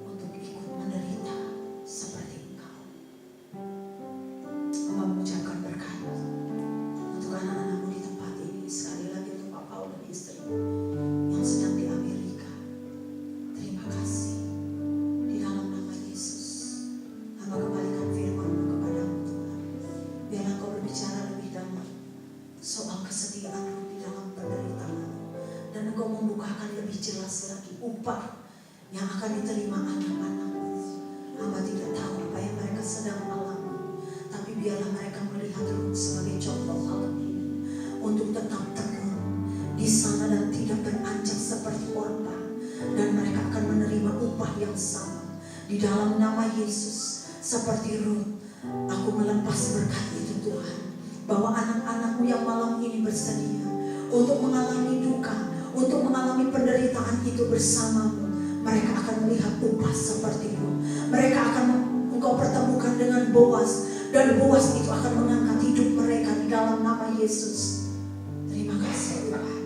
untuk ikut menderita seperti Engkau. Hamba mengucapkan berkat untuk anak-anak-Mu di tempat ini. Sekali lagi untuk Pak Paul dan istri yang sedang di Amerika. Terima kasih. Di dalam nama Yesus, Hamba kembalikan firman-Mu kepada-Mu Tuhan. Biarlah Kau berbicara lebih dalam soal kesetiaan-Mu di dalam penderitaan. Dan Engkau membukakan lebih jelas lagi upah yang akan diterima anak-anak. Hamba tidak tahu apa yang mereka sedang alami, tapi biarlah mereka melihat Ruth sebagai contoh malam ini untuk tetap teguh di sana dan tidak beranjak seperti Orpa, dan mereka akan menerima upah yang sama di dalam nama Yesus. Seperti Ruth, aku melepas berkat itu Tuhan, bahwa anak-anak-Mu yang malam ini bersedia untuk mengalami duka, untuk mengalami penderitaan itu bersama-Mu. Mereka akan melihat upah seperti itu. Mereka akan Engkau pertemukan dengan Boas, dan Boas itu akan mengangkat hidup mereka di dalam nama Yesus. Terima kasih Tuhan.